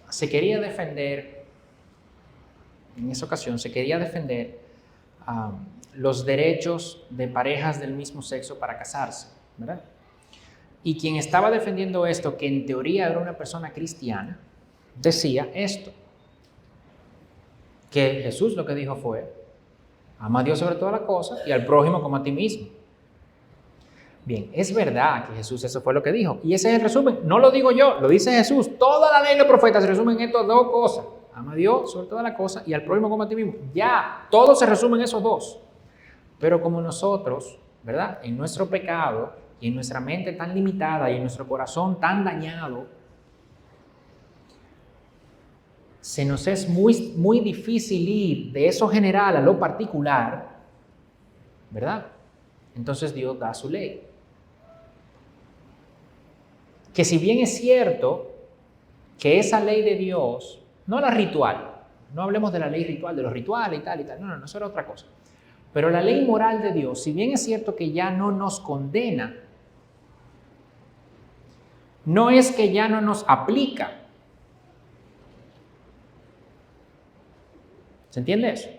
se quería defender, en esa ocasión, se quería defender los derechos de parejas del mismo sexo para casarse, ¿verdad? Y quien estaba defendiendo esto, que en teoría era una persona cristiana, decía esto, que Jesús lo que dijo fue, ama a Dios sobre todas las cosas y al prójimo como a ti mismo. Bien, es verdad que Jesús eso fue lo que dijo, y ese es el resumen, no lo digo yo, lo dice Jesús, toda la ley y los profetas se resumen en estas dos cosas, ama a Dios sobre todas las cosas y al prójimo como a ti mismo, ya, todo se resume en esos dos, pero como nosotros, ¿verdad? En nuestro pecado, y en nuestra mente tan limitada y en nuestro corazón tan dañado, se nos es muy difícil ir de eso general a lo particular, ¿verdad? Entonces Dios da su ley. Que si bien es cierto que esa ley de Dios, no la ritual, no hablemos de la ley ritual, de los rituales y tal, no, eso era otra cosa. Pero la ley moral de Dios, si bien es cierto que ya no nos condena, no es que ya no nos aplica. ¿Se entiende eso?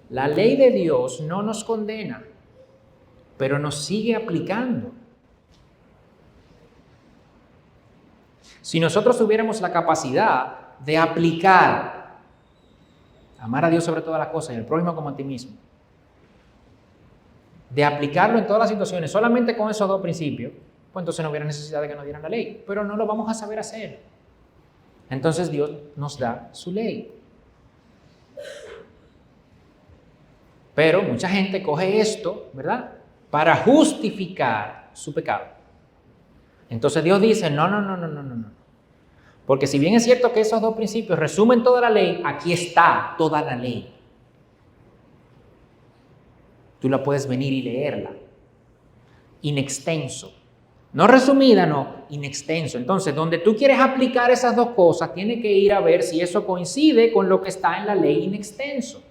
La ley de Dios no nos condena, pero nos sigue aplicando. Si nosotros tuviéramos la capacidad de aplicar, amar a Dios sobre todas las cosas y al prójimo como a ti mismo, de aplicarlo en todas las situaciones, solamente con esos dos principios, pues entonces no hubiera necesidad de que nos dieran la ley. Pero no lo vamos a saber hacer. Entonces Dios nos da su ley. Pero mucha gente coge esto, ¿verdad?, para justificar su pecado. Entonces Dios dice, no. Porque si bien es cierto que esos dos principios resumen toda la ley, aquí está toda la ley. Tú la puedes venir y leerla. In extenso. No resumida, no, in extenso. Entonces, donde tú quieres aplicar esas dos cosas, tienes que ir a ver si eso coincide con lo que está en la ley in extenso.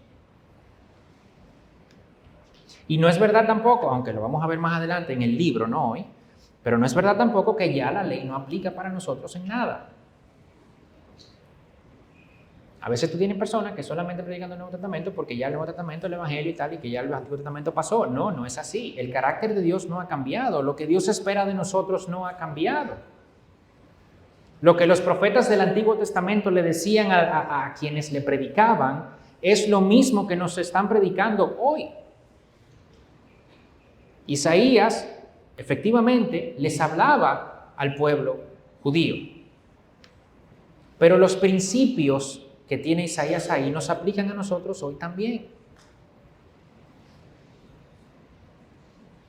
Y no es verdad tampoco, aunque lo vamos a ver más adelante en el libro, no hoy, pero no es verdad tampoco que ya la ley no aplica para nosotros en nada. A veces tú tienes personas que solamente predican el Nuevo Testamento porque ya el Nuevo Testamento, el Evangelio y tal, y que ya el Antiguo Testamento pasó. No, no es así. El carácter de Dios no ha cambiado. Lo que Dios espera de nosotros no ha cambiado. Lo que los profetas del Antiguo Testamento le decían a quienes le predicaban es lo mismo que nos están predicando hoy. Isaías, efectivamente, les hablaba al pueblo judío. Pero los principios que tiene Isaías ahí nos aplican a nosotros hoy también.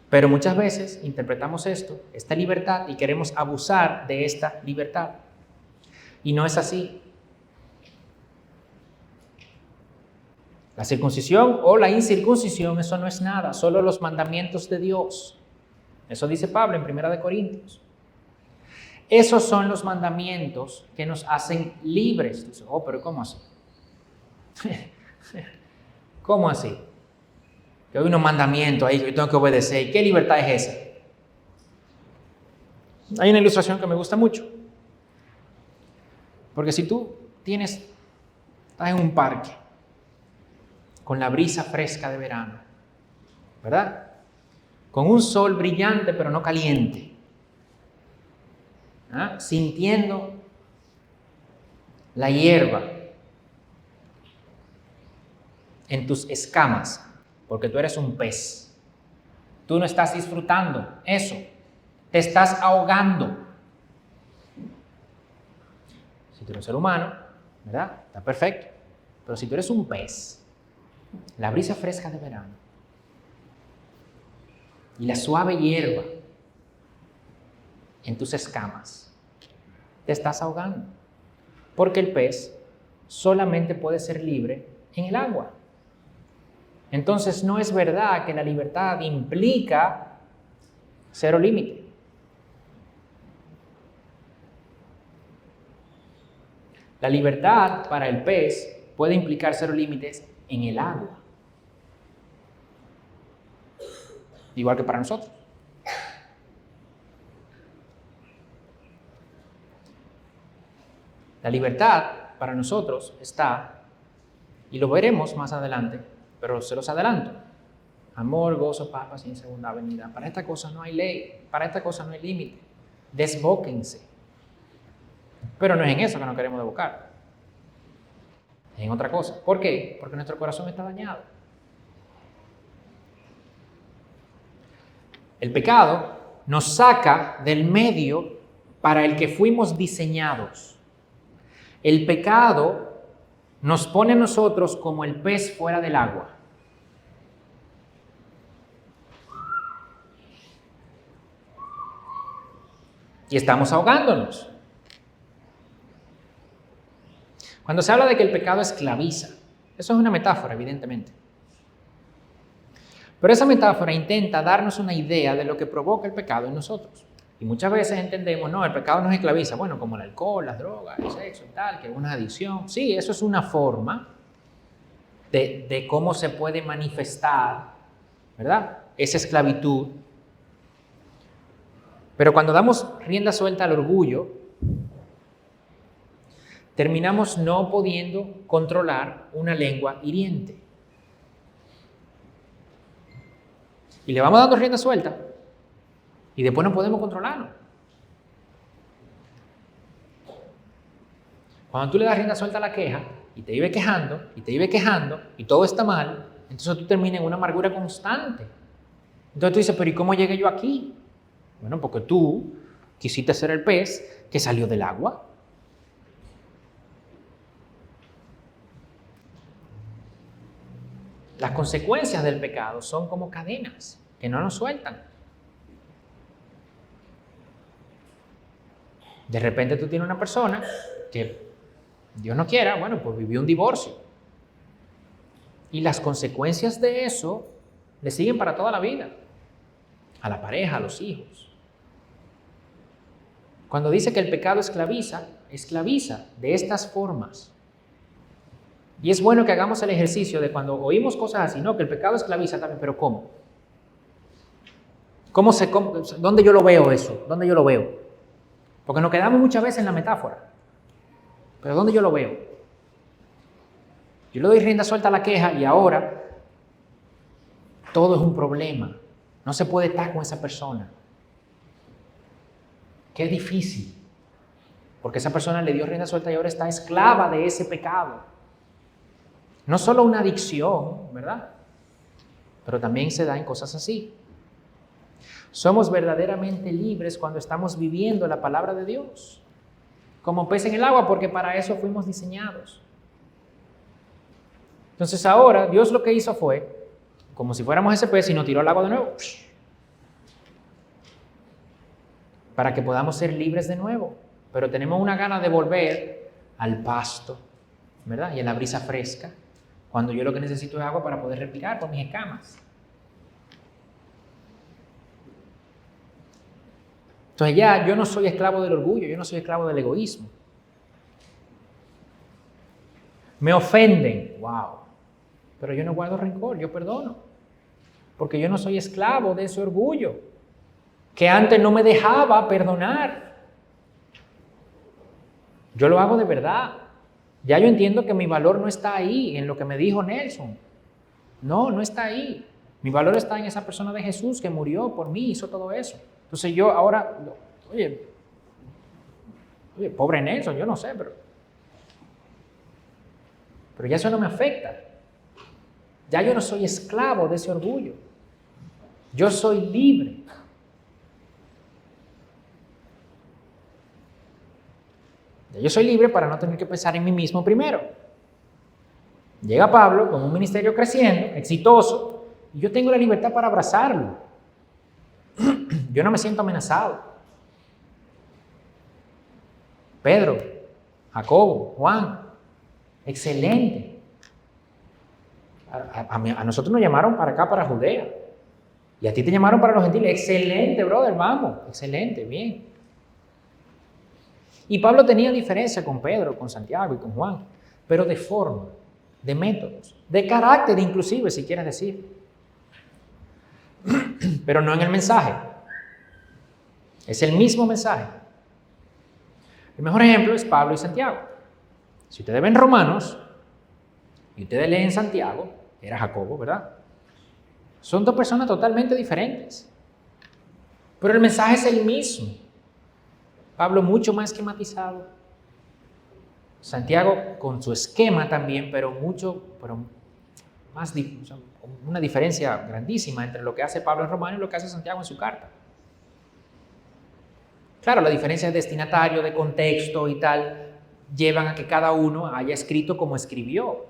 Pero muchas veces interpretamos esta libertad, y queremos abusar de esta libertad. Y no es así. La circuncisión o la incircuncisión, eso no es nada, solo los mandamientos de Dios. Eso dice Pablo en 1 Corintios. Esos son los mandamientos que nos hacen libres. Dice, pero ¿cómo así? ¿Cómo así? Que hay unos mandamientos ahí que yo tengo que obedecer. ¿Y qué libertad es esa? Hay una ilustración que me gusta mucho. Porque si tú estás en un parque con la brisa fresca de verano, ¿verdad? Con un sol brillante pero no caliente, sintiendo la hierba en tus escamas, porque tú eres un pez. Tú no estás disfrutando eso, te estás ahogando. Si tú eres un ser humano, ¿verdad? Está perfecto. Pero si tú eres un pez, la brisa fresca de verano y la suave hierba en tus escamas, te estás ahogando, porque el pez solamente puede ser libre en el agua. Entonces no es verdad que la libertad implica cero límite. La libertad para el pez puede implicar cero límites en el agua, igual que para nosotros. La libertad para nosotros está, y lo veremos más adelante, pero se los adelanto: amor, gozo, paz, paciencia, bondad, benignidad. Para esta cosa no hay ley, para esta cosa no hay límite. Desbóquense. Pero no es en eso que nos queremos desbocar, es en otra cosa. ¿Por qué? Porque nuestro corazón está dañado. El pecado nos saca del medio para el que fuimos diseñados. El pecado nos pone a nosotros como el pez fuera del agua. Y estamos ahogándonos. Cuando se habla de que el pecado esclaviza, eso es una metáfora, evidentemente. Pero esa metáfora intenta darnos una idea de lo que provoca el pecado en nosotros. Y muchas veces entendemos, no, el pecado nos esclaviza. Bueno, como el alcohol, las drogas, el sexo y tal, que es una adicción. Sí, eso es una forma de cómo se puede manifestar, ¿verdad?, esa esclavitud. Pero cuando damos rienda suelta al orgullo, terminamos no pudiendo controlar una lengua hiriente. Y le vamos dando rienda suelta y después no podemos controlarlo. Cuando tú le das rienda suelta a la queja y te vive quejando y te vive quejando y todo está mal, entonces tú terminas en una amargura constante. Entonces tú dices, pero ¿y cómo llegué yo aquí? Bueno, porque tú quisiste ser el pez que salió del agua. Las consecuencias del pecado son como cadenas que no nos sueltan. De repente tú tienes una persona que, Dios no quiera, bueno, pues vivió un divorcio. Y las consecuencias de eso le siguen para toda la vida. A la pareja, a los hijos. Cuando dice que el pecado esclaviza, esclaviza de estas formas. Y es bueno que hagamos el ejercicio de cuando oímos cosas así, no, que el pecado esclaviza también, pero ¿cómo? ¿Dónde yo lo veo eso? ¿Dónde yo lo veo? Porque nos quedamos muchas veces en la metáfora. Pero ¿dónde yo lo veo? Yo le doy rienda suelta a la queja y ahora todo es un problema. No se puede estar con esa persona. Qué difícil. Porque esa persona le dio rienda suelta y ahora está esclava de ese pecado. No solo una adicción, ¿verdad? Pero también se da en cosas así. Somos verdaderamente libres cuando estamos viviendo la palabra de Dios. Como pez en el agua, porque para eso fuimos diseñados. Entonces ahora Dios lo que hizo fue, como si fuéramos ese pez y nos tiró al agua de nuevo. Para que podamos ser libres de nuevo. Pero tenemos una gana de volver al pasto, ¿verdad? Y a la brisa fresca. Cuando yo lo que necesito es agua para poder respirar por mis escamas. Entonces ya yo no soy esclavo del orgullo, yo no soy esclavo del egoísmo. Me ofenden, wow. Pero yo no guardo rencor, yo perdono. Porque yo no soy esclavo de ese orgullo, que antes no me dejaba perdonar. Yo lo hago de verdad. Ya yo entiendo que mi valor no está ahí, en lo que me dijo Nelson. No está ahí. Mi valor está en esa persona de Jesús que murió por mí, hizo todo eso. Entonces yo ahora, oye, pobre Nelson, yo no sé, pero ya eso no me afecta. Ya yo no soy esclavo de ese orgullo. Yo soy libre. Yo soy libre para no tener que pensar en mí mismo primero. Llega Pablo con un ministerio creciendo, exitoso, y yo tengo la libertad para abrazarlo. Yo no me siento amenazado. Pedro, Jacobo, Juan, excelente. A nosotros nos llamaron para acá, para Judea. Y a ti te llamaron para los gentiles. Excelente, brother, vamos. Excelente, bien. Y Pablo tenía diferencia con Pedro, con Santiago y con Juan, pero de forma, de métodos, de carácter inclusive, si quieres decir. Pero no en el mensaje. Es el mismo mensaje. El mejor ejemplo es Pablo y Santiago. Si ustedes ven Romanos y ustedes leen Santiago, era Jacobo, ¿verdad? Son dos personas totalmente diferentes. Pero el mensaje es el mismo. Pablo mucho más esquematizado. Santiago con su esquema también, pero más, una diferencia grandísima entre lo que hace Pablo en Romanos y lo que hace Santiago en su carta. Claro, la diferencia de destinatario, de contexto y tal, llevan a que cada uno haya escrito como escribió.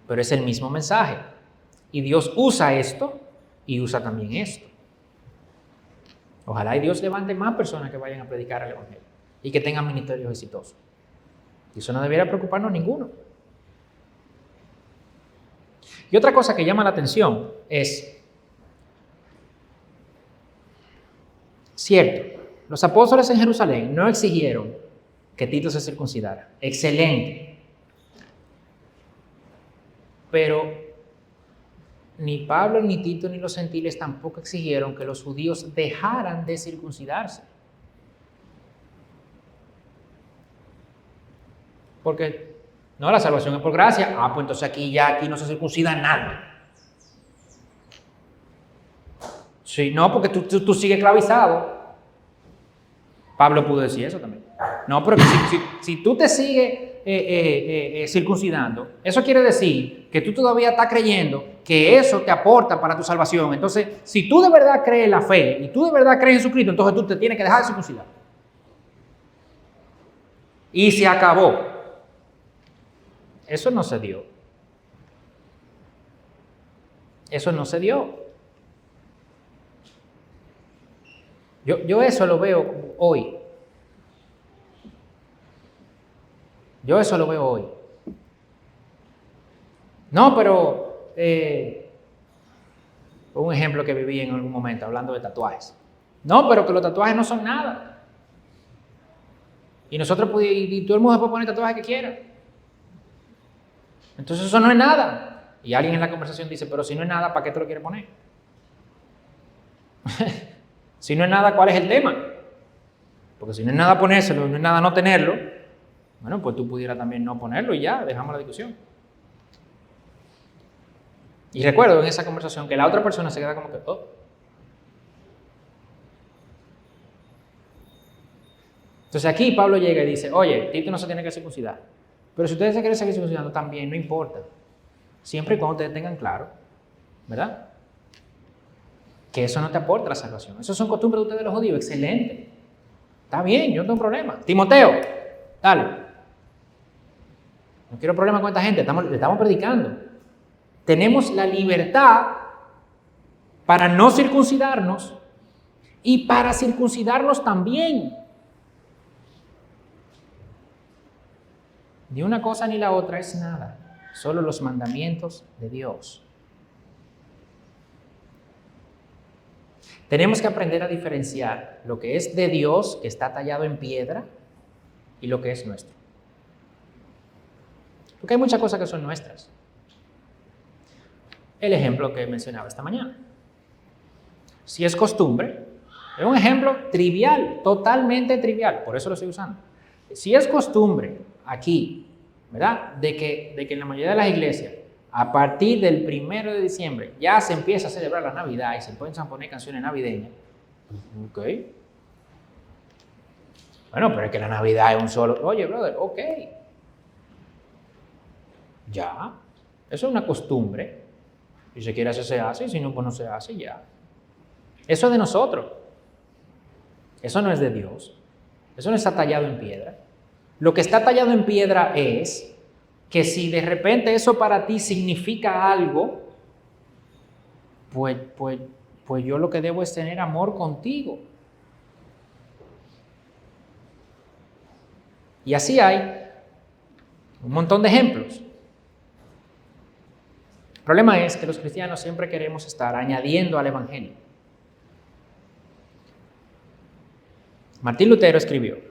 Pero es el mismo mensaje. Y Dios usa esto y usa también esto. Ojalá y Dios levante más personas que vayan a predicar el Evangelio y que tengan ministerios exitosos. Y eso no debiera preocuparnos ninguno. Y otra cosa que llama la atención es, cierto, los apóstoles en Jerusalén no exigieron que Tito se circuncidara. Excelente. Pero ni Pablo, ni Tito, ni los gentiles tampoco exigieron que los judíos dejaran de circuncidarse. Porque, no, la salvación es por gracia. Pues entonces aquí no se circuncida nada. Sí, no, porque tú sigues esclavizado. Pablo pudo decir eso también. No, pero que si tú te sigues circuncidando, eso quiere decir que tú todavía estás creyendo que eso te aporta para tu salvación. Entonces, si tú de verdad crees la fe y tú de verdad crees en Jesucristo, entonces tú te tienes que dejar de circuncidar. Y se acabó. Eso no se dio. Eso no se dio. Yo eso lo veo hoy. Yo eso lo veo hoy. No, pero un ejemplo que viví en algún momento hablando de tatuajes. No, pero que los tatuajes no son nada. Y nosotros y todo el mundo puede poner el tatuaje que quiera. Entonces eso no es nada. Y alguien en la conversación dice, pero si no es nada, ¿para qué te lo quieres poner? Si no es nada, ¿cuál es el tema? Porque si no es nada ponérselo, no es nada no tenerlo, bueno, pues tú pudieras también no ponerlo y ya, dejamos la discusión. Y recuerdo en esa conversación que la otra persona se queda como que, oh. Entonces aquí Pablo llega y dice, oye, Tito no se tiene que circuncidar. Pero si ustedes se quieren seguir circuncidando también, no importa. Siempre y cuando ustedes tengan claro, ¿verdad? Que eso no te aporta la salvación. Eso son costumbres de ustedes los judíos. Excelente. Está bien, yo no tengo problema. Timoteo, dale. No quiero problema con esta gente, le estamos predicando. Tenemos la libertad para no circuncidarnos y para circuncidarnos también. Ni una cosa ni la otra es nada, solo los mandamientos de Dios. Tenemos que aprender a diferenciar lo que es de Dios, que está tallado en piedra, y lo que es nuestro. Porque hay muchas cosas que son nuestras. El ejemplo que mencionaba esta mañana. Si es costumbre, es un ejemplo trivial, totalmente trivial, por eso lo estoy usando. Si es costumbre aquí, ¿verdad? De que en la mayoría de las iglesias, a partir del 1 de diciembre, ya se empieza a celebrar la Navidad y se empiezan a poner canciones navideñas. Ok. Bueno, pero es que la Navidad es un solo... Oye, brother, ok. Ya. Eso es una costumbre. Si se quiere hacer, se hace. Y si no, pues no se hace, ya. Eso es de nosotros. Eso no es de Dios. Eso no está tallado en piedra. Lo que está tallado en piedra es que si de repente eso para ti significa algo, pues yo lo que debo es tener amor contigo. Y así hay un montón de ejemplos. El problema es que los cristianos siempre queremos estar añadiendo al Evangelio. Martín Lutero escribió: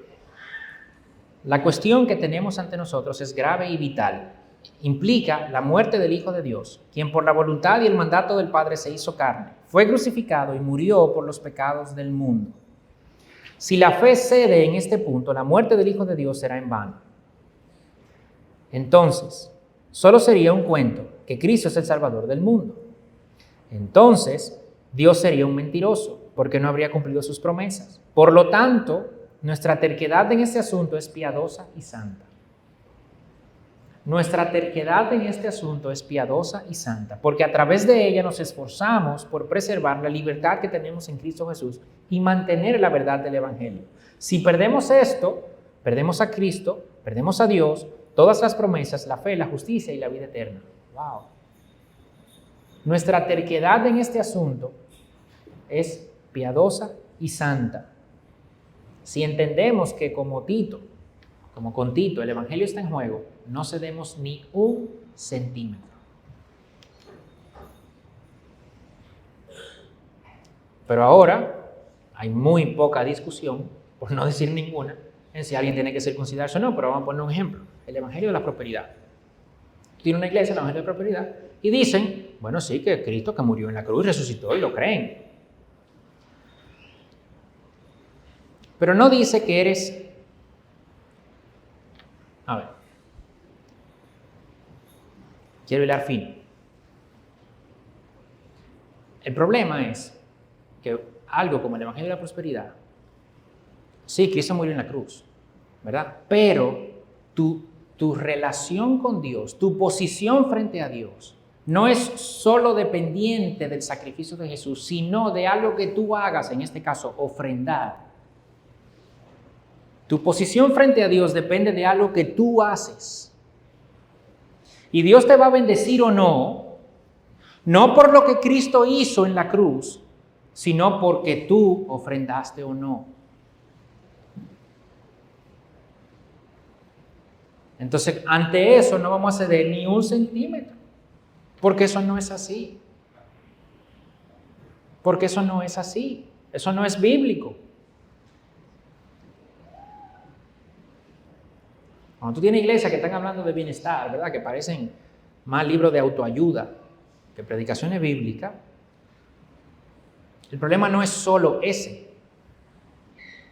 la cuestión que tenemos ante nosotros es grave y vital. Implica la muerte del Hijo de Dios, quien por la voluntad y el mandato del Padre se hizo carne, fue crucificado y murió por los pecados del mundo. Si la fe cede en este punto, la muerte del Hijo de Dios será en vano. Entonces, solo sería un cuento que Cristo es el Salvador del mundo. Entonces, Dios sería un mentiroso, porque no habría cumplido sus promesas. Por lo tanto, nuestra terquedad en este asunto es piadosa y santa. Nuestra terquedad en este asunto es piadosa y santa, porque a través de ella nos esforzamos por preservar la libertad que tenemos en Cristo Jesús y mantener la verdad del Evangelio. Si perdemos esto, perdemos a Cristo, perdemos a Dios, todas las promesas, la fe, la justicia y la vida eterna. ¡Wow! Nuestra terquedad en este asunto es piadosa y santa. Si entendemos que como con Tito, el Evangelio está en juego, no cedemos ni un centímetro. Pero ahora hay muy poca discusión, por no decir ninguna, en si alguien tiene que circuncidarse o no, pero vamos a poner un ejemplo. El Evangelio de la prosperidad. Tiene una iglesia, el Evangelio de la prosperidad, y dicen, bueno, sí, que Cristo que murió en la cruz resucitó y lo creen. Pero no dice que eres... A ver. Quiero hilar fino. El problema es que algo como el Evangelio de la prosperidad, sí, Cristo murió en la cruz, ¿verdad? Pero tu relación con Dios, tu posición frente a Dios, no es solo dependiente del sacrificio de Jesús, sino de algo que tú hagas, en este caso, ofrendar. Tu posición frente a Dios depende de algo que tú haces. Y Dios te va a bendecir o no por lo que Cristo hizo en la cruz, sino porque tú ofrendaste o no. Entonces, ante eso no vamos a ceder ni un centímetro, porque eso no es así. Porque eso no es así. Eso no es bíblico. Cuando tú tienes iglesias que están hablando de bienestar, ¿verdad? Que parecen más libros de autoayuda que predicaciones bíblicas, el problema no es solo ese.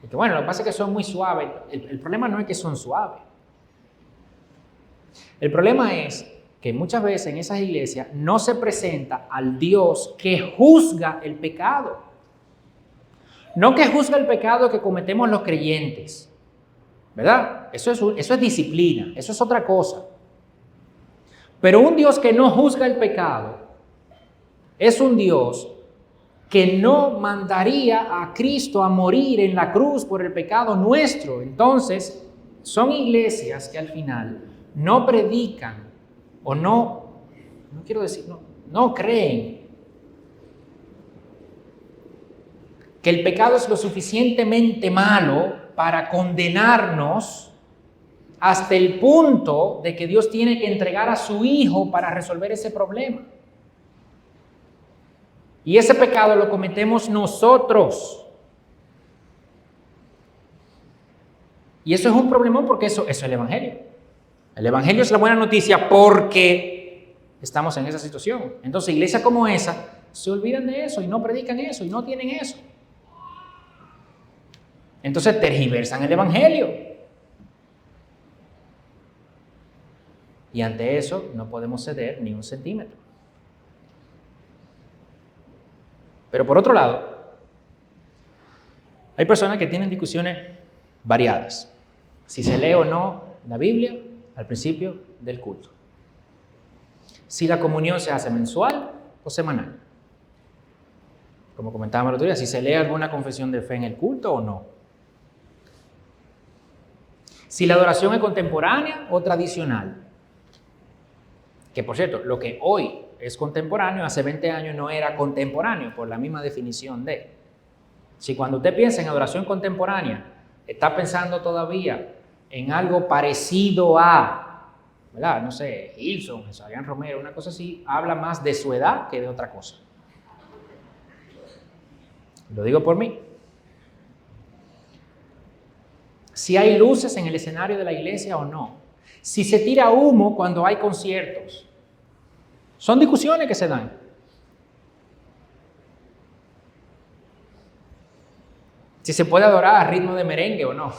Porque bueno, lo que pasa es que son muy suaves. El problema no es que son suaves. El problema es que muchas veces en esas iglesias no se presenta al Dios que juzga el pecado. No que juzga el pecado que cometemos los creyentes, ¿verdad? Eso es disciplina, eso es otra cosa. Pero un Dios que no juzga el pecado es un Dios que no mandaría a Cristo a morir en la cruz por el pecado nuestro. Entonces, son iglesias que al final no predican o no creen que el pecado es lo suficientemente malo para condenarnos hasta el punto de que Dios tiene que entregar a su Hijo para resolver ese problema. Y ese pecado lo cometemos nosotros. Y eso es un problemón porque eso es el Evangelio. El Evangelio es la buena noticia porque estamos en esa situación. Entonces, iglesias como esa se olvidan de eso y no predican eso y no tienen eso. Entonces, tergiversan el Evangelio. Y ante eso no podemos ceder ni un centímetro. Pero por otro lado, hay personas que tienen discusiones variadas. Si se lee o no la Biblia al principio del culto. Si la comunión se hace mensual o semanal. Como comentábamos el otro día, si se lee alguna confesión de fe en el culto o no. Si la adoración es contemporánea o tradicional. Que por cierto, lo que hoy es contemporáneo, hace 20 años no era contemporáneo, por la misma definición de. Si cuando usted piensa en adoración contemporánea, está pensando todavía en algo parecido a, ¿verdad? No sé, Hilson, Adrián Romero, una cosa así, habla más de su edad que de otra cosa. Lo digo por mí. Si hay luces en el escenario de la iglesia o no. Si se tira humo cuando hay conciertos. Son discusiones que se dan. Si se puede adorar a ritmo de merengue o no.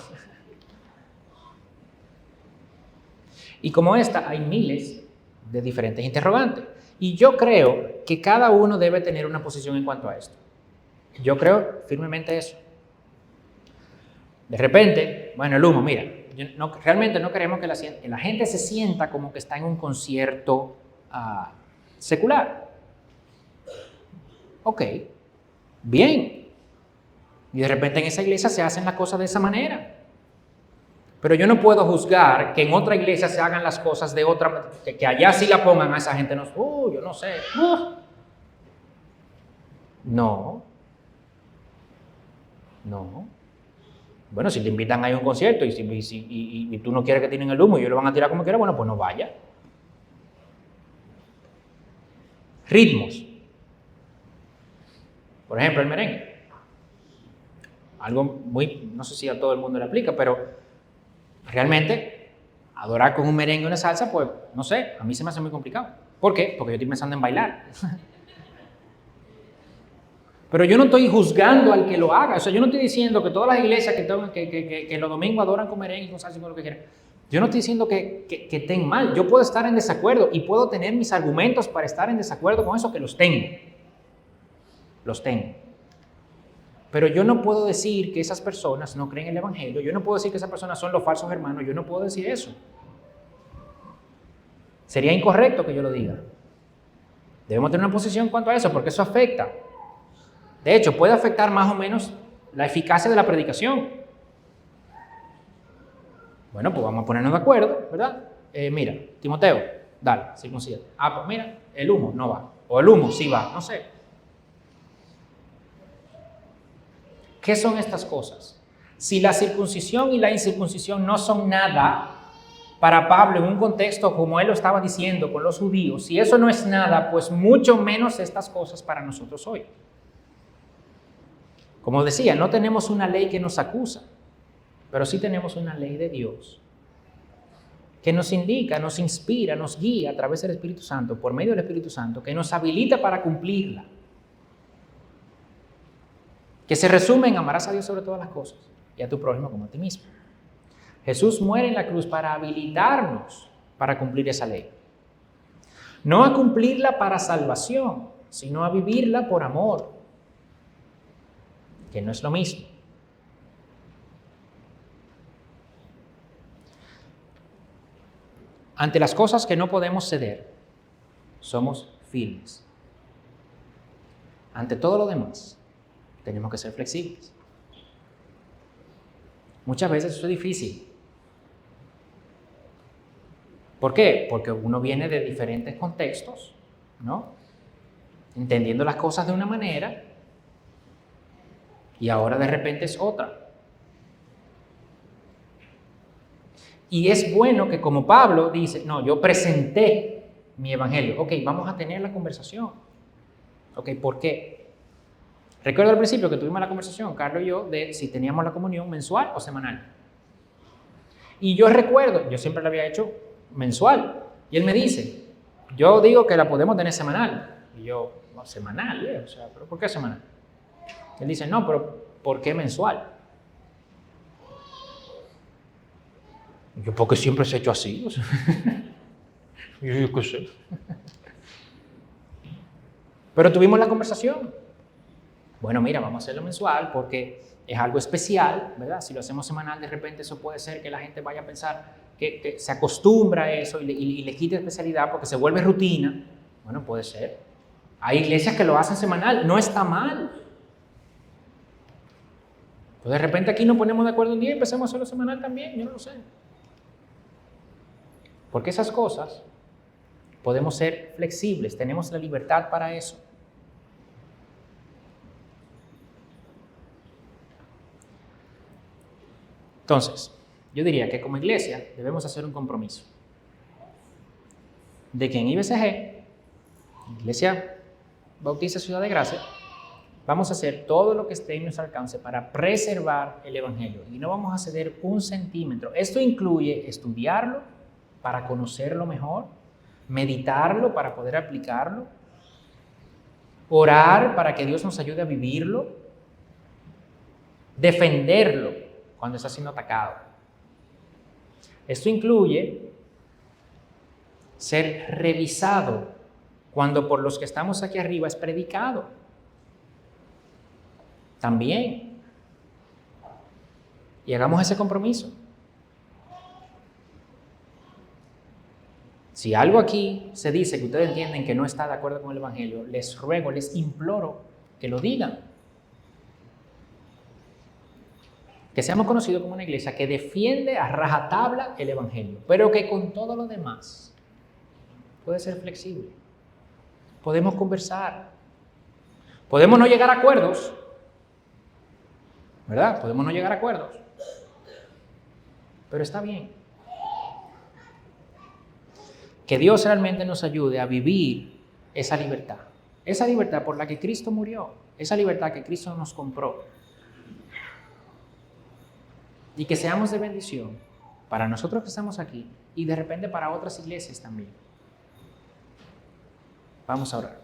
Y como esta, hay miles de diferentes interrogantes. Y yo creo que cada uno debe tener una posición en cuanto a esto. Yo creo firmemente eso. De repente, bueno, el humo, mira, realmente no queremos que la gente se sienta como que está en un concierto secular. Ok, bien. Y de repente en esa iglesia se hacen las cosas de esa manera. Pero yo no puedo juzgar que en otra iglesia se hagan las cosas de otra manera, que allá sí la pongan a esa gente, no, yo no sé. No. Bueno, si te invitan a ir a un concierto y tú no quieres que tienen el humo y ellos lo van a tirar como quieran, bueno, pues no vaya. Ritmos. Por ejemplo, el merengue. Algo muy, no sé si a todo el mundo le aplica, pero realmente adorar con un merengue y una salsa, pues, no sé, a mí se me hace muy complicado. ¿Por qué? Porque yo estoy pensando en bailar. Pero yo no estoy juzgando al que lo haga. O sea, yo no estoy diciendo que todas las iglesias que los domingos adoran con merengue y con salsa y con lo que quieran. Yo no estoy diciendo que estén mal. Yo puedo estar en desacuerdo y puedo tener mis argumentos para estar en desacuerdo con eso, que los tengo. Los tengo. Pero yo no puedo decir que esas personas no creen en el Evangelio, yo no puedo decir que esas personas son los falsos hermanos, yo no puedo decir eso. Sería incorrecto que yo lo diga. Debemos tener una posición en cuanto a eso, porque eso afecta. De hecho, puede afectar más o menos la eficacia de la predicación. Bueno, pues vamos a ponernos de acuerdo, ¿verdad? Mira, Timoteo, dale, circuncídate. Ah, pues mira, el humo no va. O el humo sí va, no sé. ¿Qué son estas cosas? Si la circuncisión y la incircuncisión no son nada para Pablo en un contexto como él lo estaba diciendo con los judíos, si eso no es nada, pues mucho menos estas cosas para nosotros hoy. Como decía, no tenemos una ley que nos acusa, pero sí tenemos una ley de Dios que nos indica, nos inspira, nos guía a través del Espíritu Santo, por medio del Espíritu Santo, que nos habilita para cumplirla. Que se resume en amarás a Dios sobre todas las cosas y a tu prójimo como a ti mismo. Jesús muere en la cruz para habilitarnos para cumplir esa ley. No a cumplirla para salvación, sino a vivirla por amor, que no es lo mismo. Ante las cosas que no podemos ceder, somos firmes. Ante todo lo demás, tenemos que ser flexibles. Muchas veces eso es difícil. ¿Por qué? Porque uno viene de diferentes contextos, ¿no? Entendiendo las cosas de una manera y ahora de repente es otra. Y es bueno que como Pablo dice, no, yo presenté mi evangelio. Ok, vamos a tener la conversación. Ok, ¿por qué? Recuerdo al principio que tuvimos la conversación, Carlos y yo, de si teníamos la comunión mensual o semanal. Y yo recuerdo, yo siempre la había hecho mensual. Y él me dice, yo digo que la podemos tener semanal. Y yo, no, semanal, o sea, ¿pero por qué semanal? Él dice, no, pero ¿por qué mensual? Y yo, porque siempre se ha hecho así. O sea. Y yo, ¿qué sé? Pero tuvimos la conversación. Bueno, mira, vamos a hacerlo mensual porque es algo especial, ¿verdad? Si lo hacemos semanal, de repente eso puede ser que la gente vaya a pensar que se acostumbra a eso y le quite especialidad porque se vuelve rutina. Bueno, puede ser. Hay iglesias que lo hacen semanal, no está mal. Pues de repente aquí nos ponemos de acuerdo un día y empecemos a hacerlo semanal también, yo no lo sé. Porque esas cosas podemos ser flexibles, tenemos la libertad para eso. Entonces, yo diría que como iglesia debemos hacer un compromiso de que en IBCG, Iglesia Bautista Ciudad de Gracia, vamos a hacer todo lo que esté en nuestro alcance para preservar el Evangelio y no vamos a ceder un centímetro. Esto incluye estudiarlo para conocerlo mejor, meditarlo para poder aplicarlo, orar para que Dios nos ayude a vivirlo, defenderlo cuando está siendo atacado. Esto incluye ser revisado cuando por los que estamos aquí arriba es predicado. También. Y hagamos ese compromiso. Si algo aquí se dice que ustedes entienden que no está de acuerdo con el Evangelio, les ruego, les imploro que lo digan. Que seamos conocidos como una iglesia que defiende a rajatabla el Evangelio, pero que con todo lo demás puede ser flexible. Podemos conversar. Podemos no llegar a acuerdos, ¿verdad? Podemos no llegar a acuerdos. Pero está bien. Que Dios realmente nos ayude a vivir esa libertad por la que Cristo murió, esa libertad que Cristo nos compró. Y que seamos de bendición para nosotros que estamos aquí y de repente para otras iglesias también. Vamos a orar.